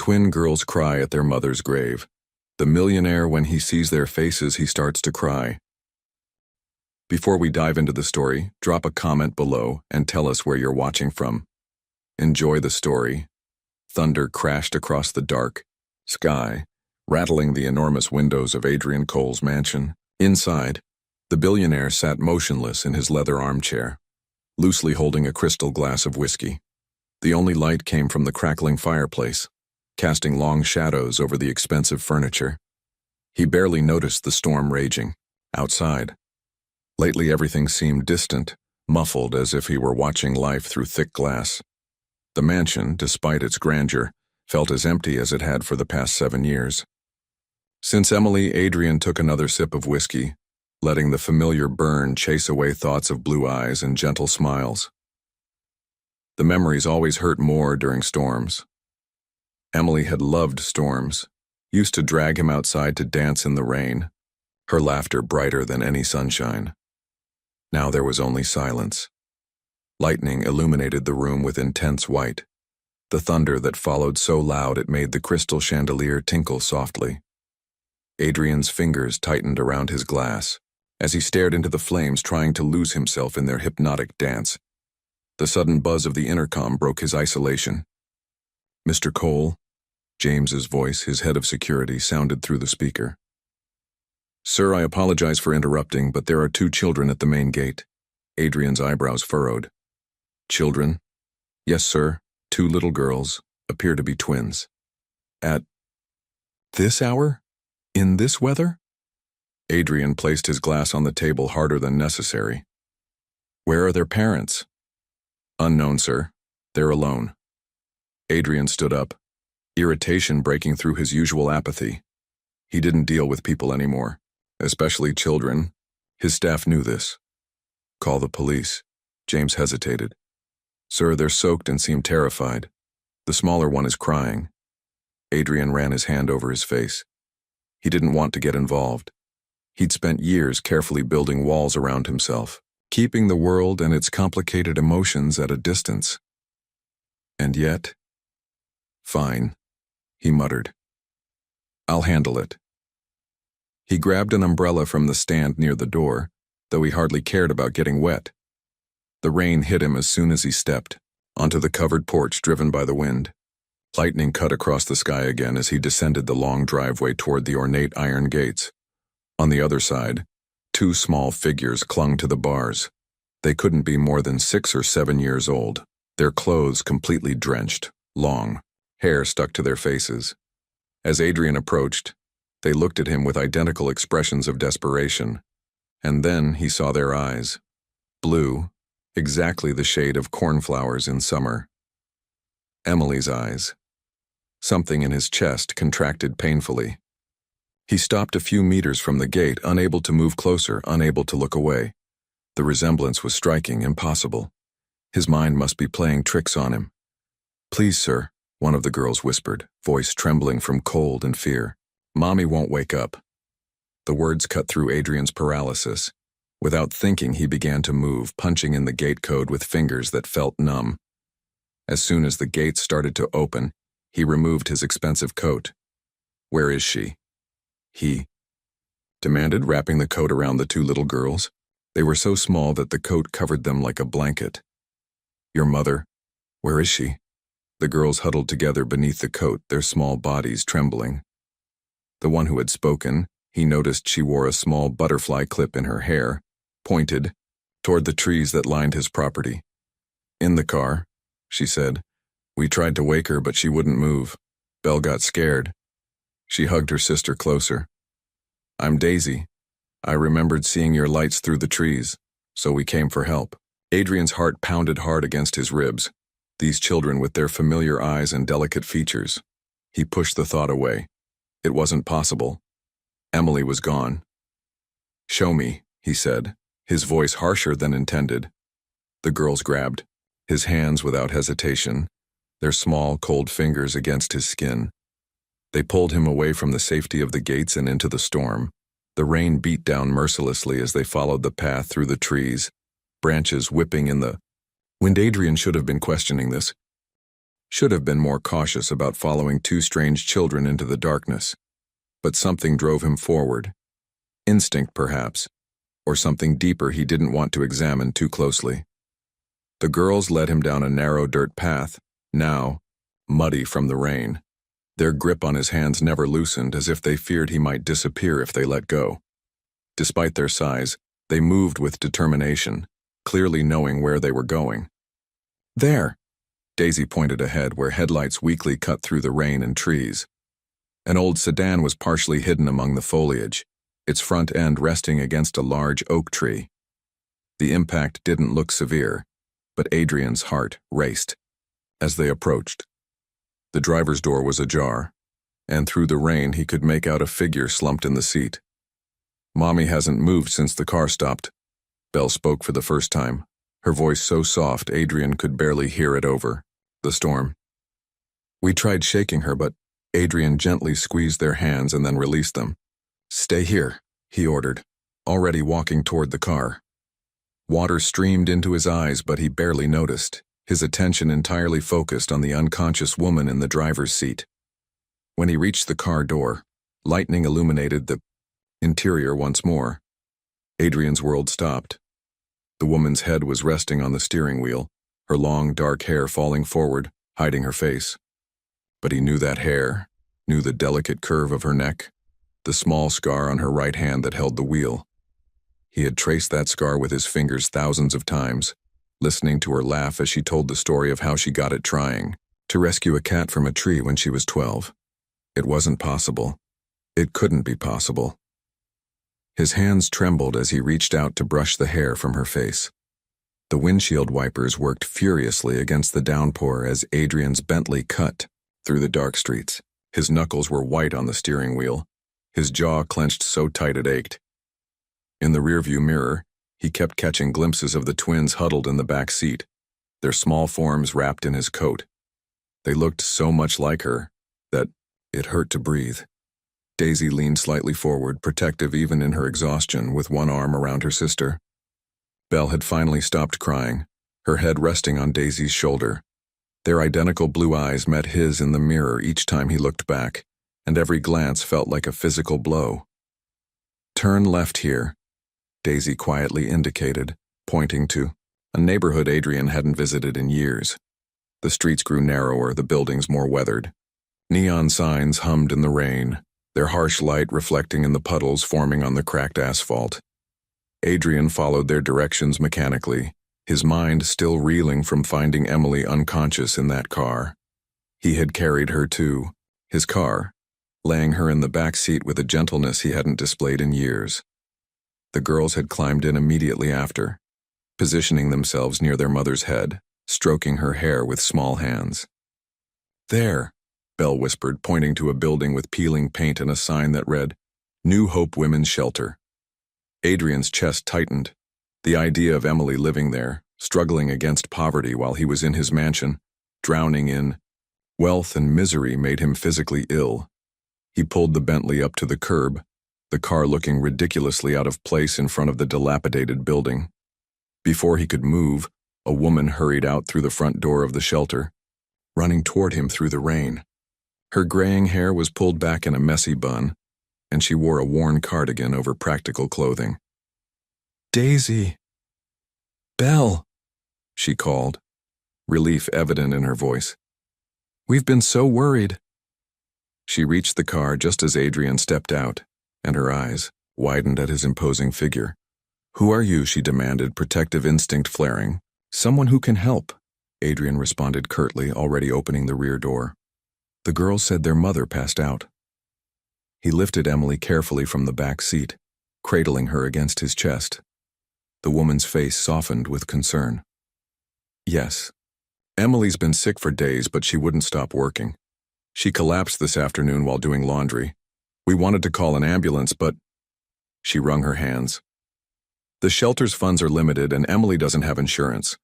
Twin girls cry at their mother's grave. The millionaire, when he sees their faces, he starts to cry. Before we dive into the story, drop a comment below and tell us where you're watching from. Enjoy the story. Thunder crashed across the dark sky, rattling the enormous windows of Adrian Cole's mansion. Inside, the billionaire sat motionless in his leather armchair, loosely holding a crystal glass of whiskey. The only light came from the crackling fireplace, casting long shadows over the expensive furniture. He barely noticed the storm raging outside. Lately everything seemed distant, muffled, as if he were watching life through thick glass. The mansion, despite its grandeur, felt as empty as it had for the past 7 years. Since Emily, Adrian took another sip of whiskey, letting the familiar burn chase away thoughts of blue eyes and gentle smiles. The memories always hurt more during storms. Emily had loved storms, used to drag him outside to dance in the rain, her laughter brighter than any sunshine. Now there was only silence. Lightning illuminated the room with intense white, the thunder that followed so loud it made the crystal chandelier tinkle softly. Adrian's fingers tightened around his glass as he stared into the flames, trying to lose himself in their hypnotic dance. The sudden buzz of the intercom broke his isolation. "Mr. Cole," James's voice, his head of security, sounded through the speaker. "Sir, I apologize for interrupting, but there are 2 children at the main gate." Adrian's eyebrows furrowed. "Children?" "Yes, sir. 2 little girls, appear to be twins." "At this hour? In this weather?" Adrian placed his glass on the table harder than necessary. "Where are their parents?" "Unknown, sir. They're alone." Adrian stood up, irritation breaking through his usual apathy. He didn't deal with people anymore, especially children. His staff knew this. "Call the police." James hesitated. "Sir, they're soaked and seem terrified. The smaller one is crying." Adrian ran his hand over his face. He didn't want to get involved. He'd spent years carefully building walls around himself, keeping the world and its complicated emotions at a distance. And yet, "Fine," he muttered. "I'll handle it." He grabbed an umbrella from the stand near the door, though he hardly cared about getting wet. The rain hit him as soon as he stepped onto the covered porch driven by the wind. Lightning cut across the sky again as he descended the long driveway toward the ornate iron gates. On the other side, 2 small figures clung to the bars. They couldn't be more than 6 or 7 years old, their clothes completely drenched, long hair stuck to their faces. As Adrian approached, they looked at him with identical expressions of desperation. And then he saw their eyes. Blue, exactly the shade of cornflowers in summer. Emily's eyes. Something in his chest contracted painfully. He stopped a few meters from the gate, unable to move closer, unable to look away. The resemblance was striking, impossible. His mind must be playing tricks on him. "Please, sir," one of the girls whispered, voice trembling from cold and fear. "Mommy won't wake up." The words cut through Adrian's paralysis. Without thinking, he began to move, punching in the gate code with fingers that felt numb. As soon as the gates started to open, he removed his expensive coat. "Where is she?" He demanded, wrapping the coat around the 2 little girls. They were so small that the coat covered them like a blanket. "Your mother, where is she?" The girls huddled together beneath the coat, their small bodies trembling. The one who had spoken, he noticed she wore a small butterfly clip in her hair, pointed toward the trees that lined his property. "In the car," she said. "We tried to wake her, but she wouldn't move. Belle got scared." She hugged her sister closer. "I'm Daisy. I remembered seeing your lights through the trees, so we came for help." Adrian's heart pounded hard against his ribs. These children with their familiar eyes and delicate features. He pushed the thought away. It wasn't possible. Emily was gone. "Show me," he said, his voice harsher than intended. The girls grabbed his hands without hesitation, their small, cold fingers against his skin. They pulled him away from the safety of the gates and into the storm. The rain beat down mercilessly as they followed the path through the trees, branches whipping in the wind. Adrian should have been questioning this. should have been more cautious about following two strange children into the darkness. But something drove him forward. Instinct, perhaps, or something deeper he didn't want to examine too closely. The girls led him down a narrow dirt path, now muddy from the rain. Their grip on his hands never loosened, as if they feared he might disappear if they let go. Despite their size, they moved with determination, clearly knowing where they were going. There! Daisy pointed ahead, where headlights weakly cut through the rain and trees. An old sedan was partially hidden among the foliage, its front end resting against a large oak tree. The impact didn't look severe, but Adrian's heart raced. As they approached, the driver's door was ajar, and through the rain he could make out a figure slumped in the seat. "Mommy hasn't moved since the car stopped." Belle spoke for the first time, her voice so soft Adrian could barely hear it over the storm. "We tried shaking her, but..." Adrian gently squeezed their hands and then released them. "Stay here," he ordered, already walking toward the car. Water streamed into his eyes, but he barely noticed, his attention entirely focused on the unconscious woman in the driver's seat. When he reached the car door, lightning illuminated the interior once more. Adrian's world stopped. The woman's head was resting on the steering wheel, her long, dark hair falling forward, hiding her face. But he knew that hair, knew the delicate curve of her neck, the small scar on her right hand that held the wheel. He had traced that scar with his fingers thousands of times, listening to her laugh as she told the story of how she got it trying to rescue a cat from a tree when she was 12. It wasn't possible. It couldn't be possible. His hands trembled as he reached out to brush the hair from her face. The windshield wipers worked furiously against the downpour as Adrian's Bentley cut through the dark streets. His knuckles were white on the steering wheel, his jaw clenched so tight it ached. In the rearview mirror, he kept catching glimpses of the twins huddled in the back seat, their small forms wrapped in his coat. They looked so much like her that it hurt to breathe. Daisy leaned slightly forward, protective even in her exhaustion, with one arm around her sister. Belle had finally stopped crying, her head resting on Daisy's shoulder. Their identical blue eyes met his in the mirror each time he looked back, and every glance felt like a physical blow. "Turn left here," Daisy quietly indicated, pointing to a neighborhood Adrian hadn't visited in years. The streets grew narrower, the buildings more weathered. Neon signs hummed in the rain, their harsh light reflecting in the puddles forming on the cracked asphalt. Adrian followed their directions mechanically, his mind still reeling from finding Emily unconscious in that car. He had carried her to his car, laying her in the back seat with a gentleness he hadn't displayed in years. The girls had climbed in immediately after, positioning themselves near their mother's head, stroking her hair with small hands. "There," Belle whispered, pointing to a building with peeling paint and a sign that read, "New Hope Women's Shelter." Adrian's chest tightened. The idea of Emily living there, struggling against poverty while he was in his mansion, drowning in wealth and misery, made him physically ill. He pulled the Bentley up to the curb, the car looking ridiculously out of place in front of the dilapidated building. Before he could move, a woman hurried out through the front door of the shelter, running toward him through the rain. Her graying hair was pulled back in a messy bun, and she wore a worn cardigan over practical clothing. "Daisy! Belle!" she called, relief evident in her voice. "We've been so worried." She reached the car just as Adrian stepped out, and her eyes widened at his imposing figure. "Who are you?" she demanded, protective instinct flaring. "Someone who can help," Adrian responded curtly, already opening the rear door. The girls said their mother passed out. He lifted Emily carefully from the back seat, cradling her against his chest. The woman's face softened with concern. "Yes. Emily's been sick for days, but she wouldn't stop working. She collapsed this afternoon while doing laundry. We wanted to call an ambulance, but..." She wrung her hands. "The shelter's funds are limited and Emily doesn't have insurance."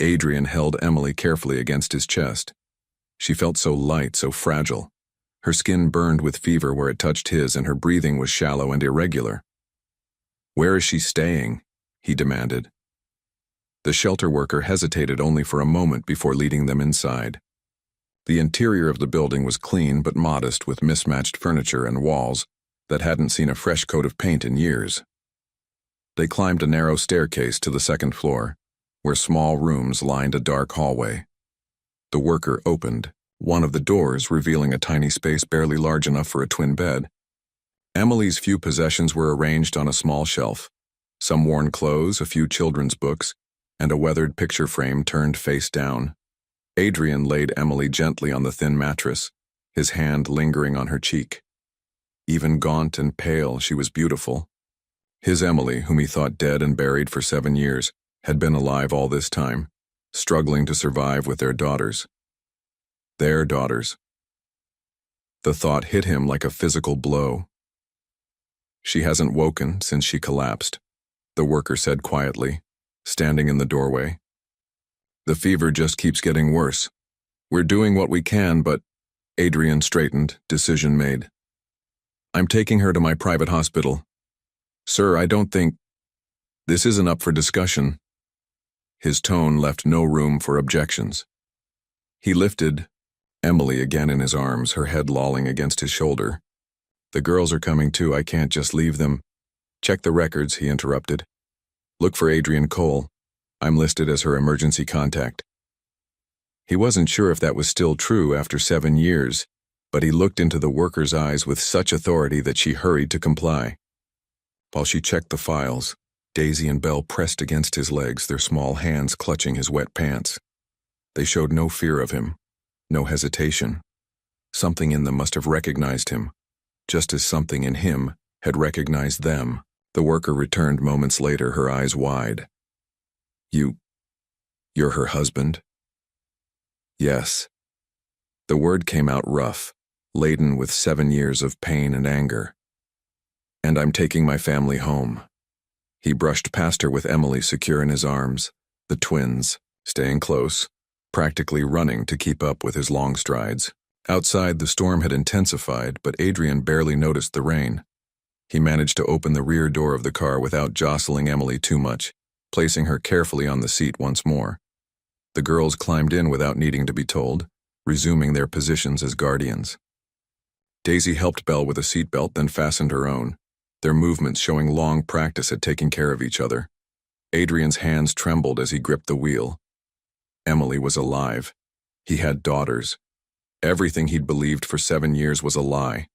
Adrian held Emily carefully against his chest. She felt so light, so fragile. Her skin burned with fever where it touched his, and her breathing was shallow and irregular. "Where is she staying?" he demanded. The shelter worker hesitated only for a moment before leading them inside. The interior of the building was clean but modest, with mismatched furniture and walls that hadn't seen a fresh coat of paint in years. They climbed a narrow staircase to the second floor, where small rooms lined a dark hallway. The worker opened one of the doors, revealing a tiny space barely large enough for a twin bed. Emily's few possessions were arranged on a small shelf. Some worn clothes, a few children's books, and a weathered picture frame turned face down. Adrian laid Emily gently on the thin mattress, his hand lingering on her cheek. Even gaunt and pale, she was beautiful. His Emily, whom he thought dead and buried for 7 years, had been alive all this time, struggling to survive with their daughters. Their daughters. The thought hit him like a physical blow. "She hasn't woken since she collapsed," the worker said quietly, standing in the doorway. "The fever just keeps getting worse. We're doing what we can, but—" Adrian straightened, decision made. "I'm taking her to my private hospital. Sir, I don't think— This isn't up for discussion." His tone left no room for objections. He lifted Emily again in his arms, her head lolling against his shoulder. "The girls are coming too, I can't just leave them." "Check the records," he interrupted. "Look for Adrian Cole. I'm listed as her emergency contact." He wasn't sure if that was still true after 7 years, but he looked into the worker's eyes with such authority that she hurried to comply. While she checked the files, Daisy and Belle pressed against his legs, their small hands clutching his wet pants. They showed no fear of him, no hesitation. Something in them must have recognized him, just as something in him had recognized them. The worker returned moments later, her eyes wide. You're her husband?" "Yes." The word came out rough, laden with 7 years of pain and anger. "And I'm taking my family home." He brushed past her with Emily secure in his arms, the twins, staying close, practically running to keep up with his long strides. Outside, the storm had intensified, but Adrian barely noticed the rain. He managed to open the rear door of the car without jostling Emily too much, placing her carefully on the seat once more. The girls climbed in without needing to be told, resuming their positions as guardians. Daisy helped Belle with a seatbelt, then fastened her own, their movements showing long practice at taking care of each other. Adrian's hands trembled as he gripped the wheel. Emily was alive. He had daughters. Everything he'd believed for 7 years was a lie.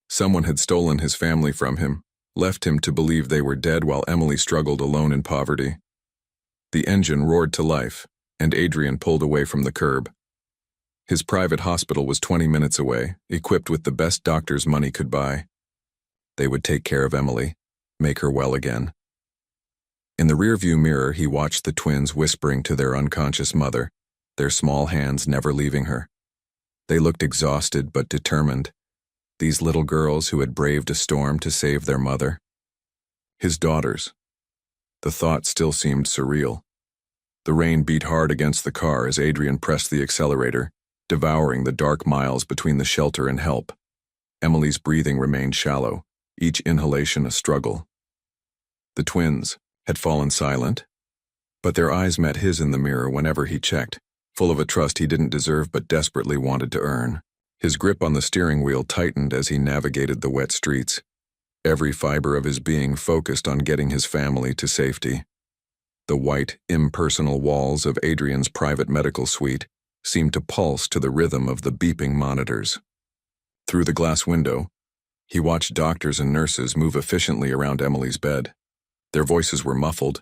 Someone had stolen his family from him, left him to believe they were dead while Emily struggled alone in poverty. The engine roared to life, and Adrian pulled away from the curb. His private hospital was 20 minutes away, equipped with the best doctors money could buy. They would take care of Emily, make her well again. In the rearview mirror, he watched the twins whispering to their unconscious mother, their small hands never leaving her. They looked exhausted but determined, these little girls who had braved a storm to save their mother. His daughters. The thought still seemed surreal. The rain beat hard against the car as Adrian pressed the accelerator, devouring the dark miles between the shelter and help. Emily's breathing remained shallow, each inhalation a struggle. The twins had fallen silent, but their eyes met his in the mirror whenever he checked, full of a trust he didn't deserve but desperately wanted to earn. His grip on the steering wheel tightened as he navigated the wet streets. Every fiber of his being focused on getting his family to safety. The white, impersonal walls of Adrian's private medical suite seemed to pulse to the rhythm of the beeping monitors. Through the glass window, he watched doctors and nurses move efficiently around Emily's bed. Their voices were muffled,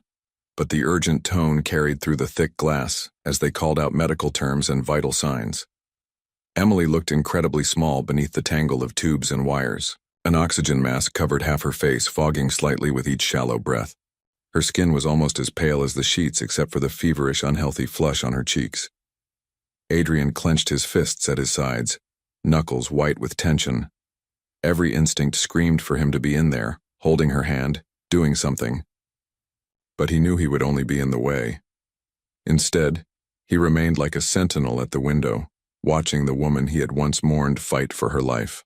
but the urgent tone carried through the thick glass as they called out medical terms and vital signs. Emily looked incredibly small beneath the tangle of tubes and wires. An oxygen mask covered half her face, fogging slightly with each shallow breath. Her skin was almost as pale as the sheets except for the feverish, unhealthy flush on her cheeks. Adrian clenched his fists at his sides, knuckles white with tension. Every instinct screamed for him to be in there, holding her hand, doing something. But he knew he would only be in the way. Instead, he remained like a sentinel at the window, watching the woman he had once mourned fight for her life.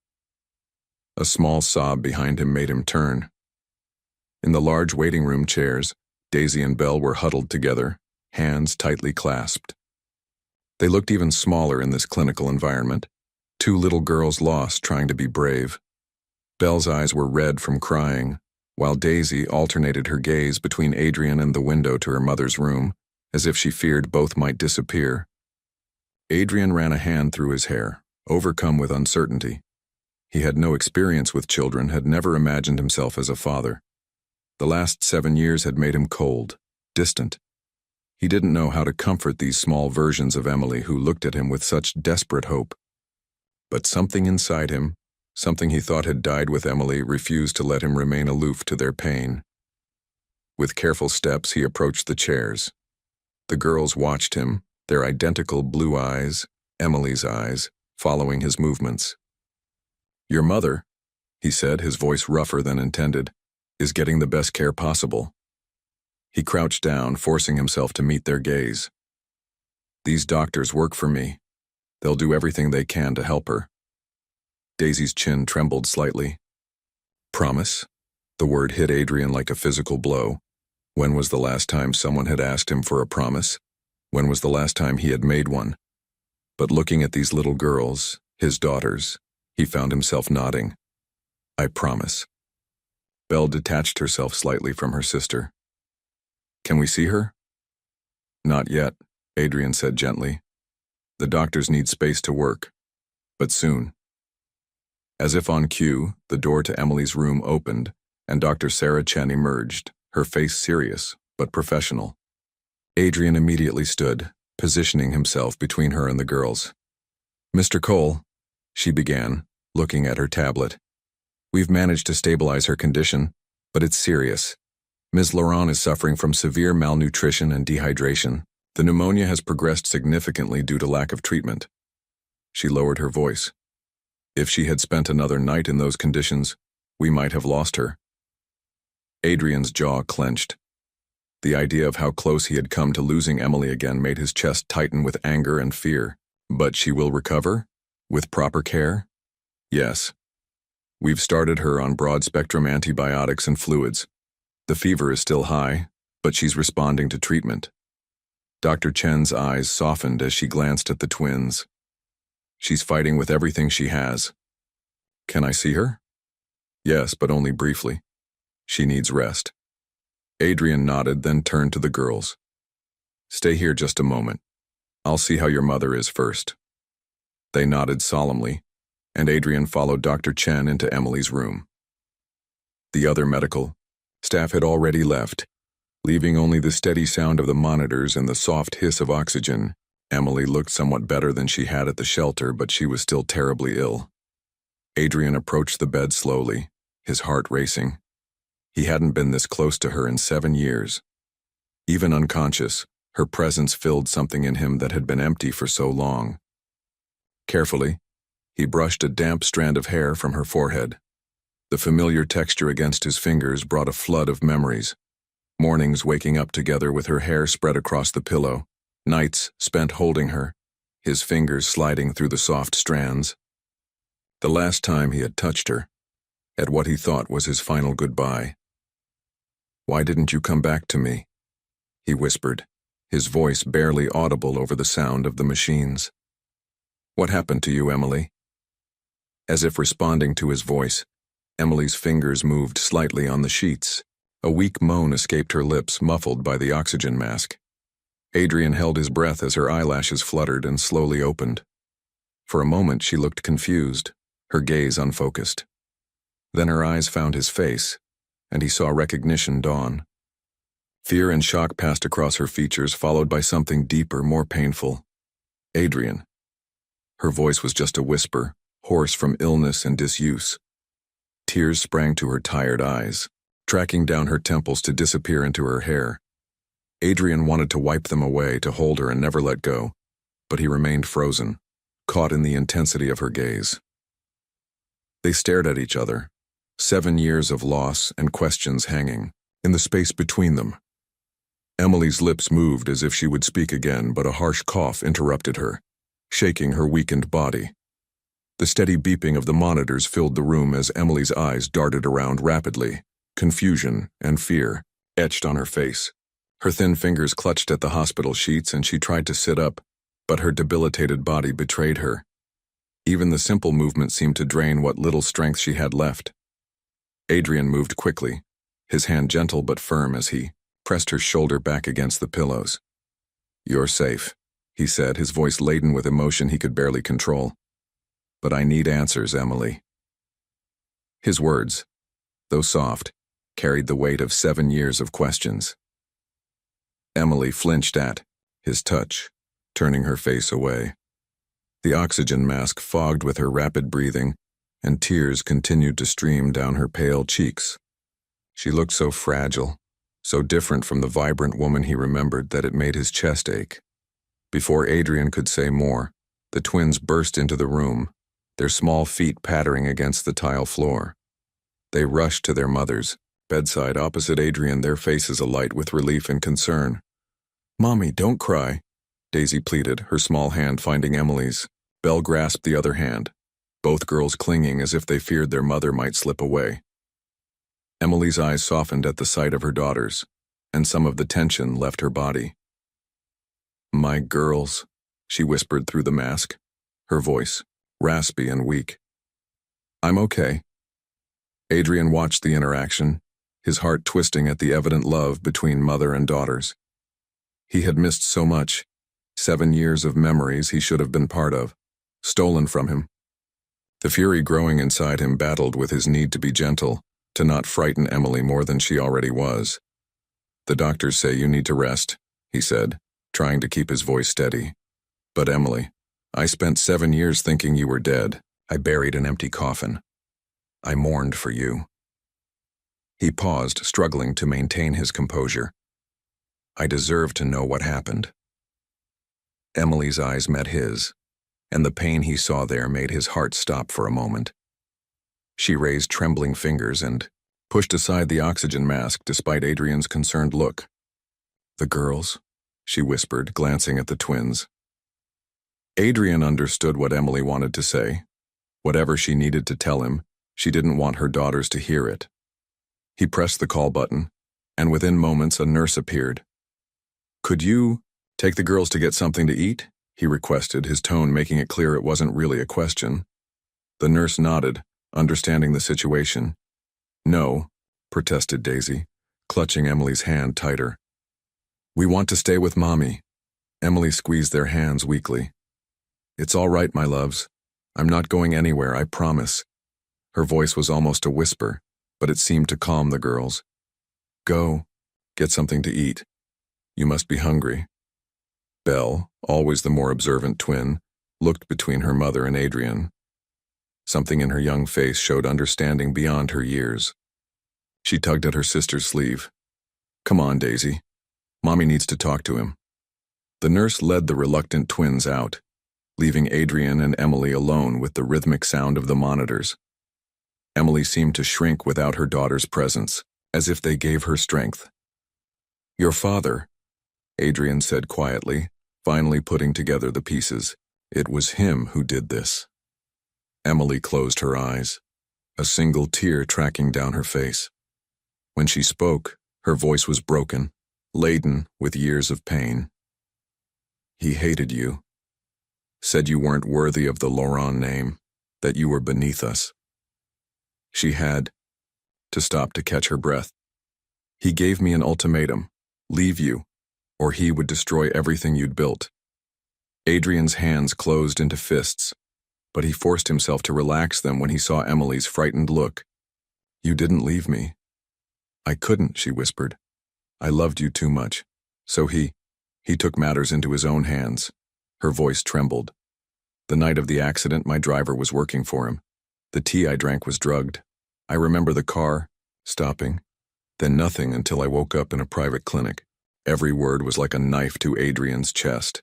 A small sob behind him made him turn. In the large waiting room chairs, Daisy and Belle were huddled together, hands tightly clasped. They looked even smaller in this clinical environment. Two little girls lost trying to be brave. Belle's eyes were red from crying, while Daisy alternated her gaze between Adrian and the window to her mother's room, as if she feared both might disappear. Adrian ran a hand through his hair, overcome with uncertainty. He had no experience with children, had never imagined himself as a father. The last 7 years had made him cold, distant. He didn't know how to comfort these small versions of Emily who looked at him with such desperate hope. But something inside him, something he thought had died with Emily, refused to let him remain aloof to their pain. With careful steps, he approached the chairs. The girls watched him, their identical blue eyes, Emily's eyes, following his movements. "Your mother," he said, his voice rougher than intended, "is getting the best care possible." He crouched down, forcing himself to meet their gaze. "These doctors work for me. They'll do everything they can to help her." Daisy's chin trembled slightly. "Promise?" The word hit Adrian like a physical blow. When was the last time someone had asked him for a promise? When was the last time he had made one? But looking at these little girls, his daughters, he found himself nodding. "I promise." Belle detached herself slightly from her sister. "Can we see her?" "Not yet," Adrian said gently. "The doctors need space to work, but soon." As if on cue, the door to Emily's room opened, and Dr. Sarah Chen emerged, her face serious, but professional. Adrian immediately stood, positioning himself between her and the girls. "Mr. Cole," she began, looking at her tablet. "We've managed to stabilize her condition, but it's serious. Ms. Laurent is suffering from severe malnutrition and dehydration. The pneumonia has progressed significantly due to lack of treatment." She lowered her voice. "If she had spent another night in those conditions, we might have lost her." Adrian's jaw clenched. The idea of how close he had come to losing Emily again made his chest tighten with anger and fear. "But she will recover? With proper care?" "Yes. We've started her on broad-spectrum antibiotics and fluids. The fever is still high, but she's responding to treatment." Dr. Chen's eyes softened as she glanced at the twins. "She's fighting with everything she has." "Can I see her?" "Yes, but only briefly. She needs rest." Adrian nodded, then turned to the girls. "Stay here just a moment. I'll see how your mother is first." They nodded solemnly, and Adrian followed Dr. Chen into Emily's room. The other medical staff had already left, leaving only the steady sound of the monitors and the soft hiss of oxygen. Emily looked somewhat better than she had at the shelter, but she was still terribly ill. Adrian approached the bed slowly, his heart racing. He hadn't been this close to her in 7 years. Even unconscious, her presence filled something in him that had been empty for so long. Carefully, he brushed a damp strand of hair from her forehead. The familiar texture against his fingers brought a flood of memories. Mornings waking up together with her hair spread across the pillow, nights spent holding her, his fingers sliding through the soft strands. The last time he had touched her, at what he thought was his final goodbye. "Why didn't you come back to me?" he whispered, his voice barely audible over the sound of the machines. "What happened to you, Emily?" As if responding to his voice, Emily's fingers moved slightly on the sheets. A weak moan escaped her lips, muffled by the oxygen mask. Adrian held his breath as her eyelashes fluttered and slowly opened. For a moment she looked confused, her gaze unfocused. Then her eyes found his face, and he saw recognition dawn. Fear and shock passed across her features, followed by something deeper, more painful. "Adrian." Her voice was just a whisper, hoarse from illness and disuse. Tears sprang to her tired eyes, tracking down her temples to disappear into her hair. Adrian wanted to wipe them away, to hold her and never let go, but he remained frozen, caught in the intensity of her gaze. They stared at each other, 7 years of loss and questions hanging in the space between them. Emily's lips moved as if she would speak again, but a harsh cough interrupted her, shaking her weakened body. The steady beeping of the monitors filled the room as Emily's eyes darted around rapidly, confusion and fear etched on her face. Her thin fingers clutched at the hospital sheets and she tried to sit up, but her debilitated body betrayed her. Even the simple movement seemed to drain what little strength she had left. Adrian moved quickly, his hand gentle but firm as he pressed her shoulder back against the pillows. "You're safe," he said, his voice laden with emotion he could barely control. "But I need answers, Emily." His words, though soft, carried the weight of 7 years of questions. Emily flinched at his touch, turning her face away. The oxygen mask fogged with her rapid breathing, and tears continued to stream down her pale cheeks. She looked so fragile, so different from the vibrant woman he remembered that it made his chest ache. Before Adrian could say more, the twins burst into the room, their small feet pattering against the tile floor. They rushed to their mother's bedside opposite Adrian, their faces alight with relief and concern. "Mommy, don't cry," Daisy pleaded, her small hand finding Emily's. Belle grasped the other hand, both girls clinging as if they feared their mother might slip away. Emily's eyes softened at the sight of her daughters, and some of the tension left her body. "My girls," she whispered through the mask, her voice raspy and weak. "I'm okay." Adrian watched the interaction, his heart twisting at the evident love between mother and daughters. He had missed so much, 7 years of memories he should have been part of, stolen from him. The fury growing inside him battled with his need to be gentle, to not frighten Emily more than she already was. "The doctors say you need to rest," he said, trying to keep his voice steady. "But Emily, I spent 7 years thinking you were dead. I buried an empty coffin. I mourned for you." He paused, struggling to maintain his composure. "I deserve to know what happened." Emily's eyes met his, and the pain he saw there made his heart stop for a moment. She raised trembling fingers and pushed aside the oxygen mask despite Adrian's concerned look. "The girls?" she whispered, glancing at the twins. Adrian understood what Emily wanted to say. Whatever she needed to tell him, she didn't want her daughters to hear it. He pressed the call button, and within moments a nurse appeared. "Could you take the girls to get something to eat?" he requested, his tone making it clear it wasn't really a question. The nurse nodded, understanding the situation. "No," protested Daisy, clutching Emily's hand tighter. "We want to stay with Mommy." Emily squeezed their hands weakly. "It's all right, my loves. I'm not going anywhere, I promise." Her voice was almost a whisper, but it seemed to calm the girls. "Go, get something to eat. You must be hungry." Belle, always the more observant twin, looked between her mother and Adrian. Something in her young face showed understanding beyond her years. She tugged at her sister's sleeve. "Come on, Daisy. Mommy needs to talk to him." The nurse led the reluctant twins out, leaving Adrian and Emily alone with the rhythmic sound of the monitors. Emily seemed to shrink without her daughter's presence, as if they gave her strength. "Your father," Adrian said quietly, finally putting together the pieces. "It was him who did this." Emily closed her eyes, a single tear tracking down her face. When she spoke, her voice was broken, laden with years of pain. "He hated you. Said you weren't worthy of the Laurent name, that you were beneath us." She had to stop to catch her breath. "He gave me an ultimatum, leave you, or he would destroy everything you'd built." Adrian's hands closed into fists, but he forced himself to relax them when he saw Emily's frightened look. "You didn't leave me." "I couldn't," she whispered. "I loved you too much. So he took matters into his own hands." Her voice trembled. "The night of the accident, my driver was working for him. The tea I drank was drugged. I remember the car stopping, then nothing until I woke up in a private clinic." Every word was like a knife to Adrian's chest.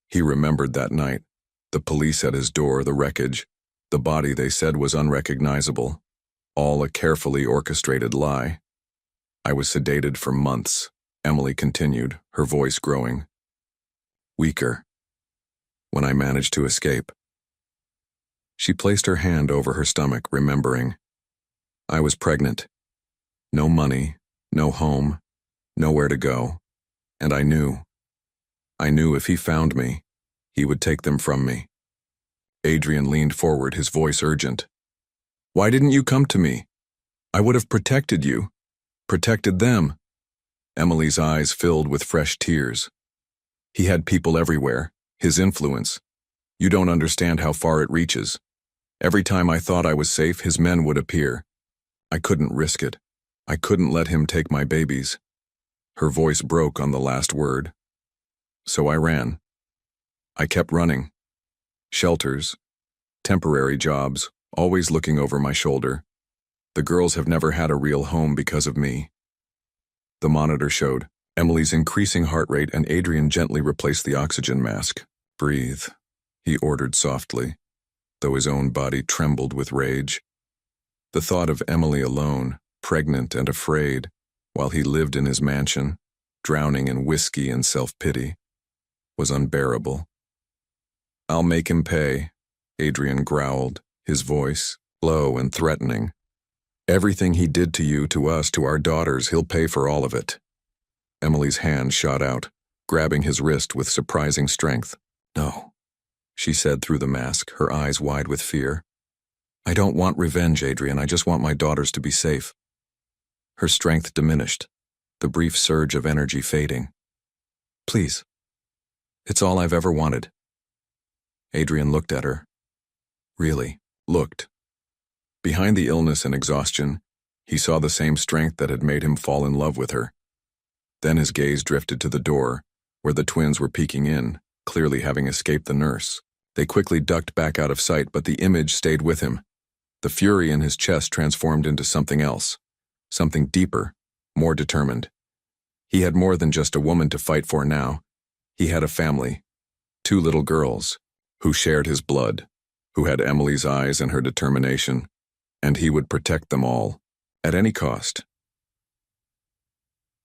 He remembered that night, the police at his door, the wreckage, the body they said was unrecognizable, all a carefully orchestrated lie. "I was sedated for months," Emily continued, her voice growing weaker, "when I managed to escape." She placed her hand over her stomach, remembering. "I was pregnant. No money, no home, nowhere to go. And I knew if he found me, he would take them from me. Adrian leaned forward, his voice urgent. Why didn't you come to me? I would have protected you. Protected them. Emily's eyes filled with fresh tears. He had people everywhere, his influence. You don't understand how far it reaches. Every time I thought I was safe, his men would appear. I couldn't risk it. I couldn't let him take my babies. Her voice broke on the last word. So I ran. I kept running. Shelters, temporary jobs, always looking over my shoulder. The girls have never had a real home because of me. The monitor showed Emily's increasing heart rate, and Adrian gently replaced the oxygen mask. Breathe, he ordered softly, though his own body trembled with rage. The thought of Emily alone, pregnant and afraid, while he lived in his mansion, drowning in whiskey and self-pity, was unbearable. I'll make him pay, Adrian growled, his voice low and threatening. Everything he did to you, to us, to our daughters, he'll pay for all of it. Emily's hand shot out, grabbing his wrist with surprising strength. No, she said through the mask, her eyes wide with fear. I don't want revenge, Adrian. I just want my daughters to be safe. Her strength diminished, the brief surge of energy fading. Please. It's all I've ever wanted. Adrian looked at her. Really, looked. Behind the illness and exhaustion, he saw the same strength that had made him fall in love with her. Then his gaze drifted to the door, where the twins were peeking in, clearly having escaped the nurse. They quickly ducked back out of sight, but the image stayed with him. The fury in his chest transformed into something else, something deeper, more determined. He had more than just a woman to fight for now. He had a family, 2 little girls, who shared his blood, who had Emily's eyes and her determination, and he would protect them all, at any cost.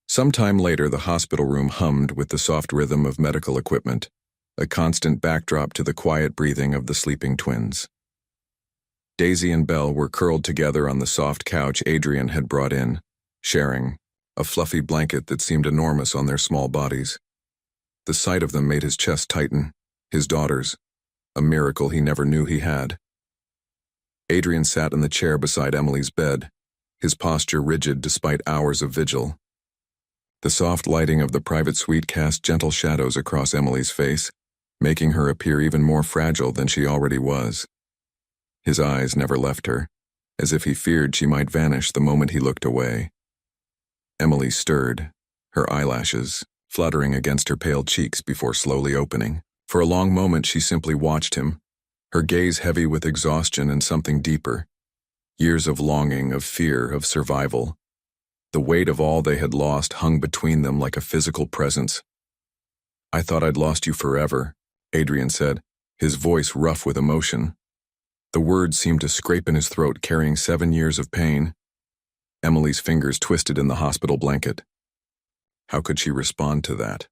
Sometime later, the hospital room hummed with the soft rhythm of medical equipment, a constant backdrop to the quiet breathing of the sleeping twins. Daisy and Belle were curled together on the soft couch Adrian had brought in, sharing a fluffy blanket that seemed enormous on their small bodies. The sight of them made his chest tighten. His daughters, a miracle he never knew he had. Adrian sat in the chair beside Emily's bed, his posture rigid despite hours of vigil. The soft lighting of the private suite cast gentle shadows across Emily's face, making her appear even more fragile than she already was. His eyes never left her, as if he feared she might vanish the moment he looked away. Emily stirred, her eyelashes fluttering against her pale cheeks before slowly opening. For a long moment she simply watched him, her gaze heavy with exhaustion and something deeper. Years of longing, of fear, of survival. The weight of all they had lost hung between them like a physical presence. I thought I'd lost you forever, Adrian said, his voice rough with emotion. The words seemed to scrape in his throat, carrying 7 years of pain. Emily's fingers twisted in the hospital blanket. How could she respond to that?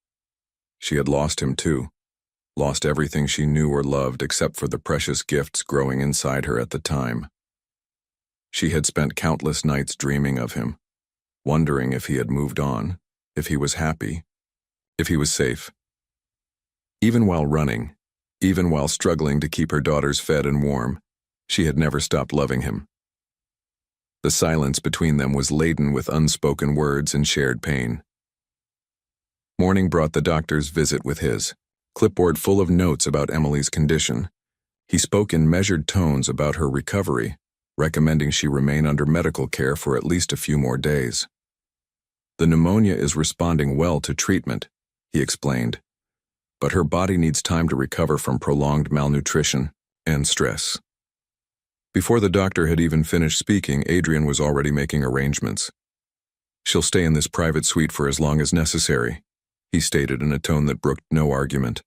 She had lost him too. Lost everything she knew or loved except for the precious gifts growing inside her at the time. She had spent countless nights dreaming of him, wondering if he had moved on, if he was happy, if he was safe. Even while running, even while struggling to keep her daughters fed and warm, she had never stopped loving him. The silence between them was laden with unspoken words and shared pain. Morning brought the doctor's visit with his clipboard full of notes about Emily's condition. He spoke in measured tones about her recovery, recommending she remain under medical care for at least a few more days. The pneumonia is responding well to treatment, he explained, but her body needs time to recover from prolonged malnutrition and stress. Before the doctor had even finished speaking, Adrian was already making arrangements. She'll stay in this private suite for as long as necessary, he stated in a tone that brooked no argument.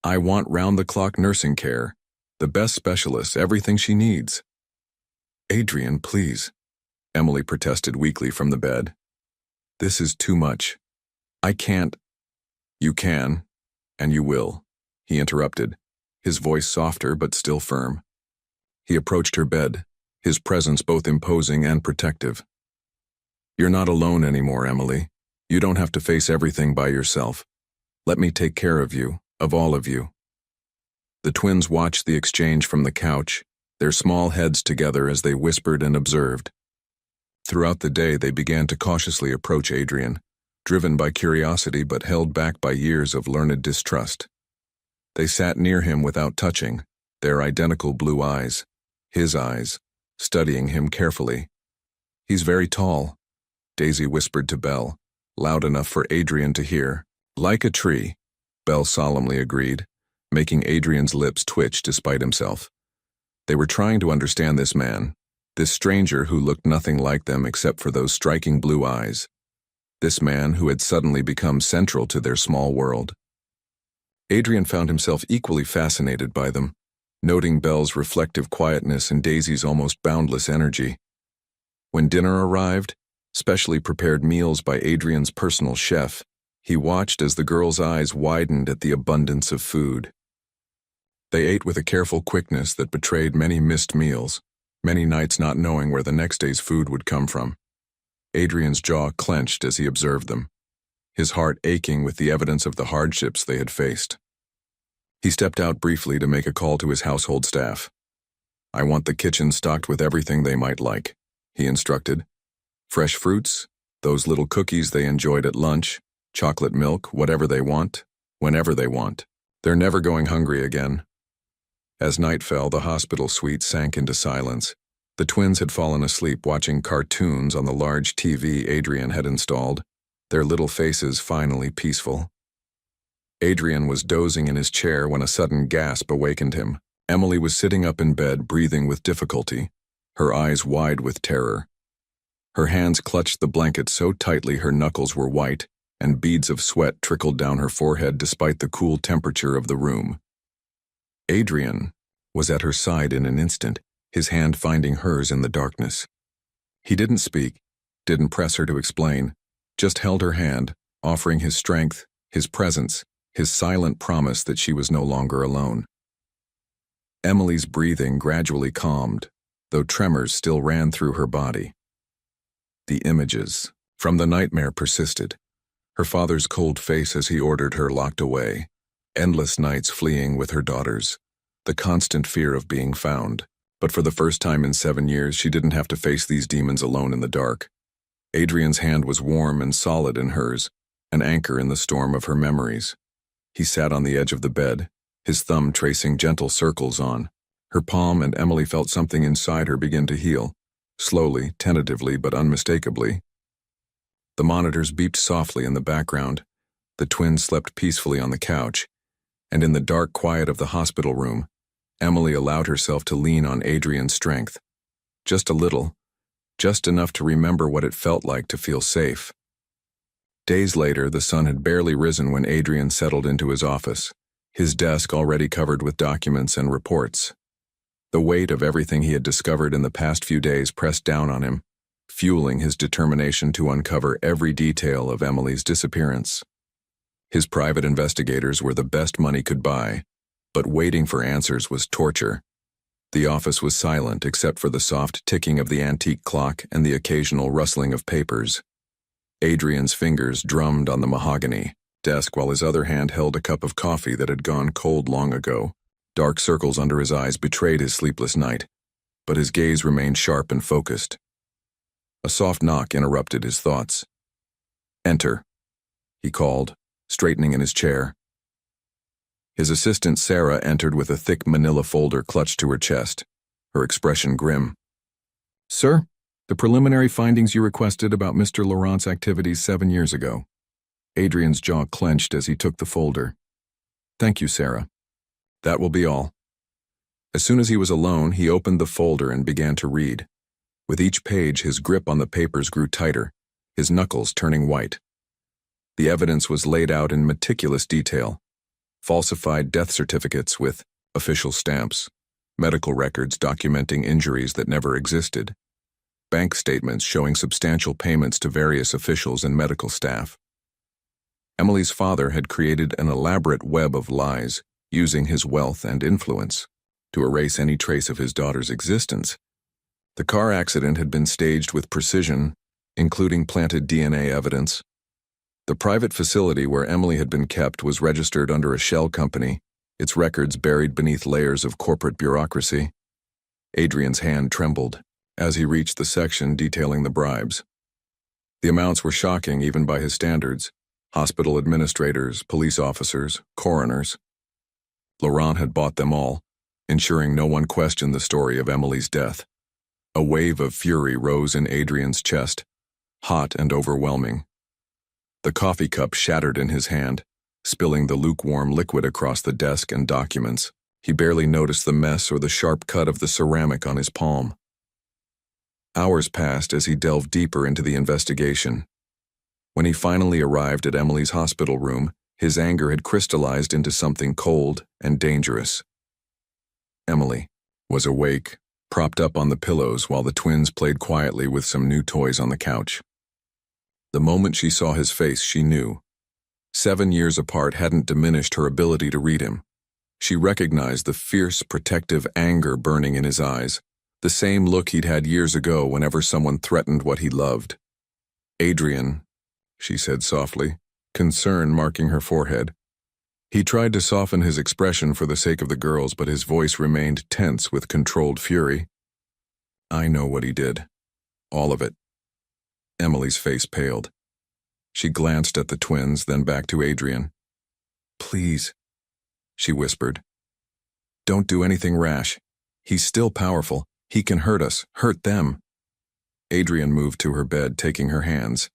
I want round-the-clock nursing care, the best specialists, everything she needs. Adrian, please, Emily protested weakly from the bed. This is too much. I can't. You can, and you will, he interrupted, his voice softer but still firm. He approached her bed, his presence both imposing and protective. You're not alone anymore, Emily. You don't have to face everything by yourself. Let me take care of you, of all of you. The twins watched the exchange from the couch, their small heads together as they whispered and observed. Throughout the day, they began to cautiously approach Adrian, driven by curiosity but held back by years of learned distrust. They sat near him without touching, their identical blue eyes, his eyes, studying him carefully. "He's very tall," Daisy whispered to Belle, loud enough for Adrian to hear. "Like a tree," Belle solemnly agreed, making Adrian's lips twitch despite himself. They were trying to understand this man, this stranger who looked nothing like them except for those striking blue eyes. This man who had suddenly become central to their small world. Adrian found himself equally fascinated by them, noting Belle's reflective quietness and Daisy's almost boundless energy. When dinner arrived, specially prepared meals by Adrian's personal chef, he watched as the girls' eyes widened at the abundance of food. They ate with a careful quickness that betrayed many missed meals, many nights not knowing where the next day's food would come from. Adrian's jaw clenched as he observed them, his heart aching with the evidence of the hardships they had faced. He stepped out briefly to make a call to his household staff. "I want the kitchen stocked with everything they might like," he instructed. "Fresh fruits, those little cookies they enjoyed at lunch, chocolate milk, whatever they want, whenever they want. They're never going hungry again." As night fell, the hospital suite sank into silence. The twins had fallen asleep watching cartoons on the large TV Adrian had installed, their little faces finally peaceful. Adrian was dozing in his chair when a sudden gasp awakened him. Emily was sitting up in bed, breathing with difficulty, her eyes wide with terror. Her hands clutched the blanket so tightly her knuckles were white, and beads of sweat trickled down her forehead despite the cool temperature of the room. Adrian was at her side in an instant, his hand finding hers in the darkness. He didn't speak, didn't press her to explain, just held her hand, offering his strength, his presence, his silent promise that she was no longer alone. Emily's breathing gradually calmed, though tremors still ran through her body. The images from the nightmare persisted, her father's cold face as he ordered her locked away, endless nights fleeing with her daughters, the constant fear of being found. But for the first time in 7 years, she didn't have to face these demons alone in the dark. Adrian's hand was warm and solid in hers, an anchor in the storm of her memories. He sat on the edge of the bed, his thumb tracing gentle circles on her palm, and Emily felt something inside her begin to heal, slowly, tentatively, but unmistakably. The monitors beeped softly in the background. The twins slept peacefully on the couch, and in the dark quiet of the hospital room, Emily allowed herself to lean on Adrian's strength. Just a little, just enough to remember what it felt like to feel safe. Days later, the sun had barely risen when Adrian settled into his office, his desk already covered with documents and reports. The weight of everything he had discovered in the past few days pressed down on him, fueling his determination to uncover every detail of Emily's disappearance. His private investigators were the best money could buy, but waiting for answers was torture. The office was silent except for the soft ticking of the antique clock and the occasional rustling of papers. Adrian's fingers drummed on the mahogany desk while his other hand held a cup of coffee that had gone cold long ago. Dark circles under his eyes betrayed his sleepless night, but his gaze remained sharp and focused. A soft knock interrupted his thoughts. "Enter," he called, straightening in his chair. His assistant Sarah entered with a thick manila folder clutched to her chest, her expression grim. "Sir, the preliminary findings you requested about Mr. Laurent's activities 7 years ago." Adrian's jaw clenched as he took the folder. "Thank you, Sarah. That will be all." As soon as he was alone, he opened the folder and began to read. With each page, his grip on the papers grew tighter, his knuckles turning white. The evidence was laid out in meticulous detail. Falsified death certificates with official stamps, medical records documenting injuries that never existed, bank statements showing substantial payments to various officials and medical staff. Emily's father had created an elaborate web of lies, using his wealth and influence to erase any trace of his daughter's existence. The car accident had been staged with precision, including planted DNA evidence. The private facility where Emily had been kept was registered under a shell company, its records buried beneath layers of corporate bureaucracy. Adrian's hand trembled as he reached the section detailing the bribes. The amounts were shocking even by his standards: hospital administrators, police officers, coroners. Laurent had bought them all, ensuring no one questioned the story of Emily's death. A wave of fury rose in Adrian's chest, hot and overwhelming. The coffee cup shattered in his hand, spilling the lukewarm liquid across the desk and documents. He barely noticed the mess or the sharp cut of the ceramic on his palm. Hours passed as he delved deeper into the investigation. When he finally arrived at Emily's hospital room, his anger had crystallized into something cold and dangerous. Emily was awake, propped up on the pillows while the twins played quietly with some new toys on the couch. The moment she saw his face, she knew. 7 years apart hadn't diminished her ability to read him. She recognized the fierce, protective anger burning in his eyes, the same look he'd had years ago whenever someone threatened what he loved. "Adrian," she said softly, concern marking her forehead. He tried to soften his expression for the sake of the girls, but his voice remained tense with controlled fury. "I know what he did. All of it." Emily's face paled. She glanced at the twins, then back to Adrian. "Please," she whispered. "Don't do anything rash. He's still powerful. He can hurt us, hurt them." Adrian moved to her bed, taking her hands.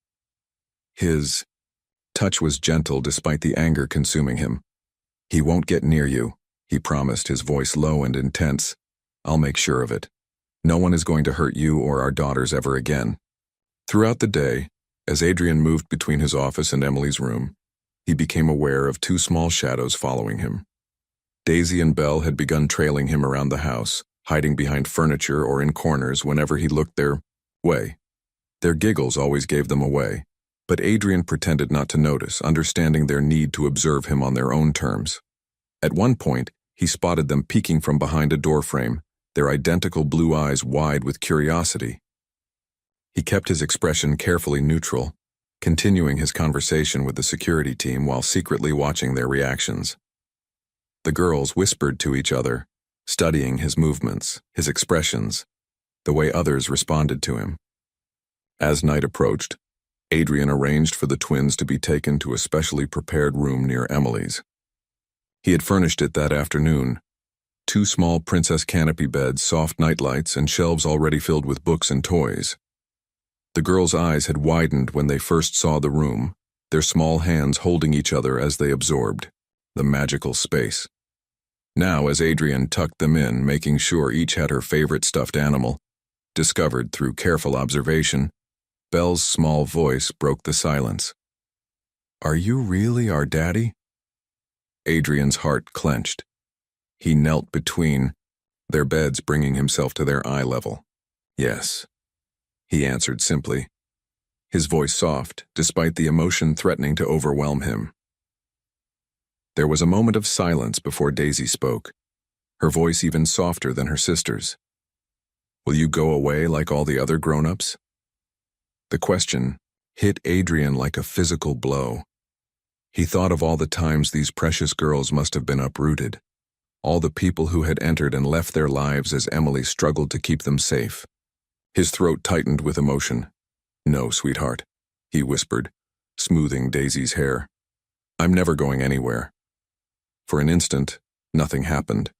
His touch was gentle despite the anger consuming him. "He won't get near you," he promised, his voice low and intense. "I'll make sure of it. No one is going to hurt you or our daughters ever again." Throughout the day, as Adrian moved between his office and Emily's room, he became aware of 2 small shadows following him. Daisy and Belle had begun trailing him around the house, hiding behind furniture or in corners whenever he looked their way. Their giggles always gave them away, but Adrian pretended not to notice, understanding their need to observe him on their own terms. At one point, he spotted them peeking from behind a doorframe, their identical blue eyes wide with curiosity. He kept his expression carefully neutral, continuing his conversation with the security team while secretly watching their reactions. The girls whispered to each other, studying his movements, his expressions, the way others responded to him. As night approached, Adrian arranged for the twins to be taken to a specially prepared room near Emily's. He had furnished it that afternoon: 2 small princess canopy beds, soft nightlights, and shelves already filled with books and toys. The girls' eyes had widened when they first saw the room, their small hands holding each other as they absorbed the magical space. Now, as Adrian tucked them in, making sure each had her favorite stuffed animal, discovered through careful observation, Belle's small voice broke the silence. "Are you really our daddy?" Adrian's heart clenched. He knelt between their beds, bringing himself to their eye level. "Yes," he answered simply, his voice soft, despite the emotion threatening to overwhelm him. There was a moment of silence before Daisy spoke, her voice even softer than her sister's. "Will you go away like all the other grown-ups?" The question hit Adrian like a physical blow. He thought of all the times these precious girls must have been uprooted, all the people who had entered and left their lives as Emily struggled to keep them safe. His throat tightened with emotion. "No, sweetheart," he whispered, smoothing Daisy's hair. "I'm never going anywhere." For an instant, nothing happened.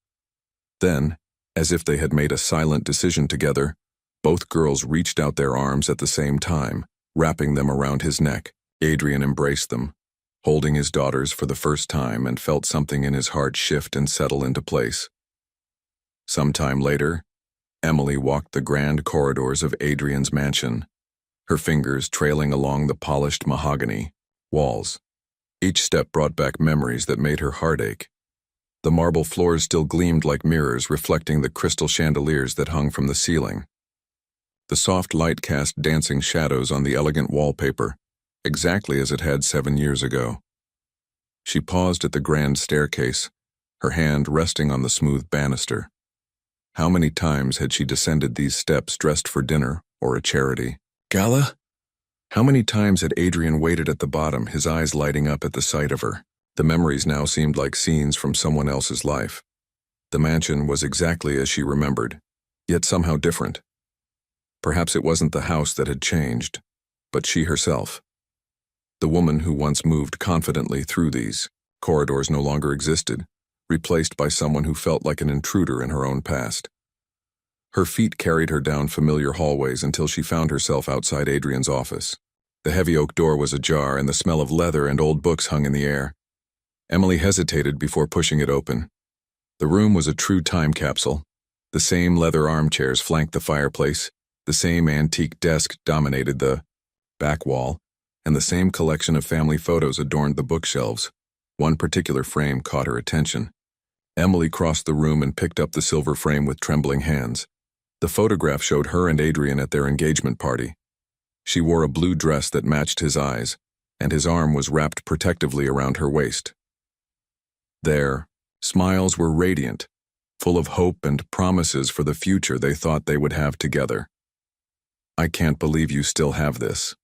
Then, as if they had made a silent decision together, both girls reached out their arms at the same time, wrapping them around his neck. Adrian embraced them, holding his daughters for the first time, and felt something in his heart shift and settle into place. Some time later, Emily walked the grand corridors of Adrian's mansion, her fingers trailing along the polished mahogany walls. Each step brought back memories that made her heart ache. The marble floors still gleamed like mirrors, reflecting the crystal chandeliers that hung from the ceiling. The soft light cast dancing shadows on the elegant wallpaper, exactly as it had 7 years ago. She paused at the grand staircase, her hand resting on the smooth banister. How many times had she descended these steps dressed for dinner or a charity gala? How many times had Adrian waited at the bottom, his eyes lighting up at the sight of her, The memories now seemed like scenes from someone else's life. The mansion was exactly as she remembered, yet somehow different. Perhaps it wasn't the house that had changed, but she herself. The woman who once moved confidently through these corridors no longer existed, replaced by someone who felt like an intruder in her own past. Her feet carried her down familiar hallways until she found herself outside Adrian's office. The heavy oak door was ajar and the smell of leather and old books hung in the air. Emily hesitated before pushing it open. The room was a true time capsule. The same leather armchairs flanked the fireplace, the same antique desk dominated the back wall, and the same collection of family photos adorned the bookshelves. One particular frame caught her attention. Emily crossed the room and picked up the silver frame with trembling hands. The photograph showed her and Adrian at their engagement party. She wore a blue dress that matched his eyes, and his arm was wrapped protectively around her waist. Their smiles were radiant, full of hope and promises for the future they thought they would have together. "I can't believe you still have this,"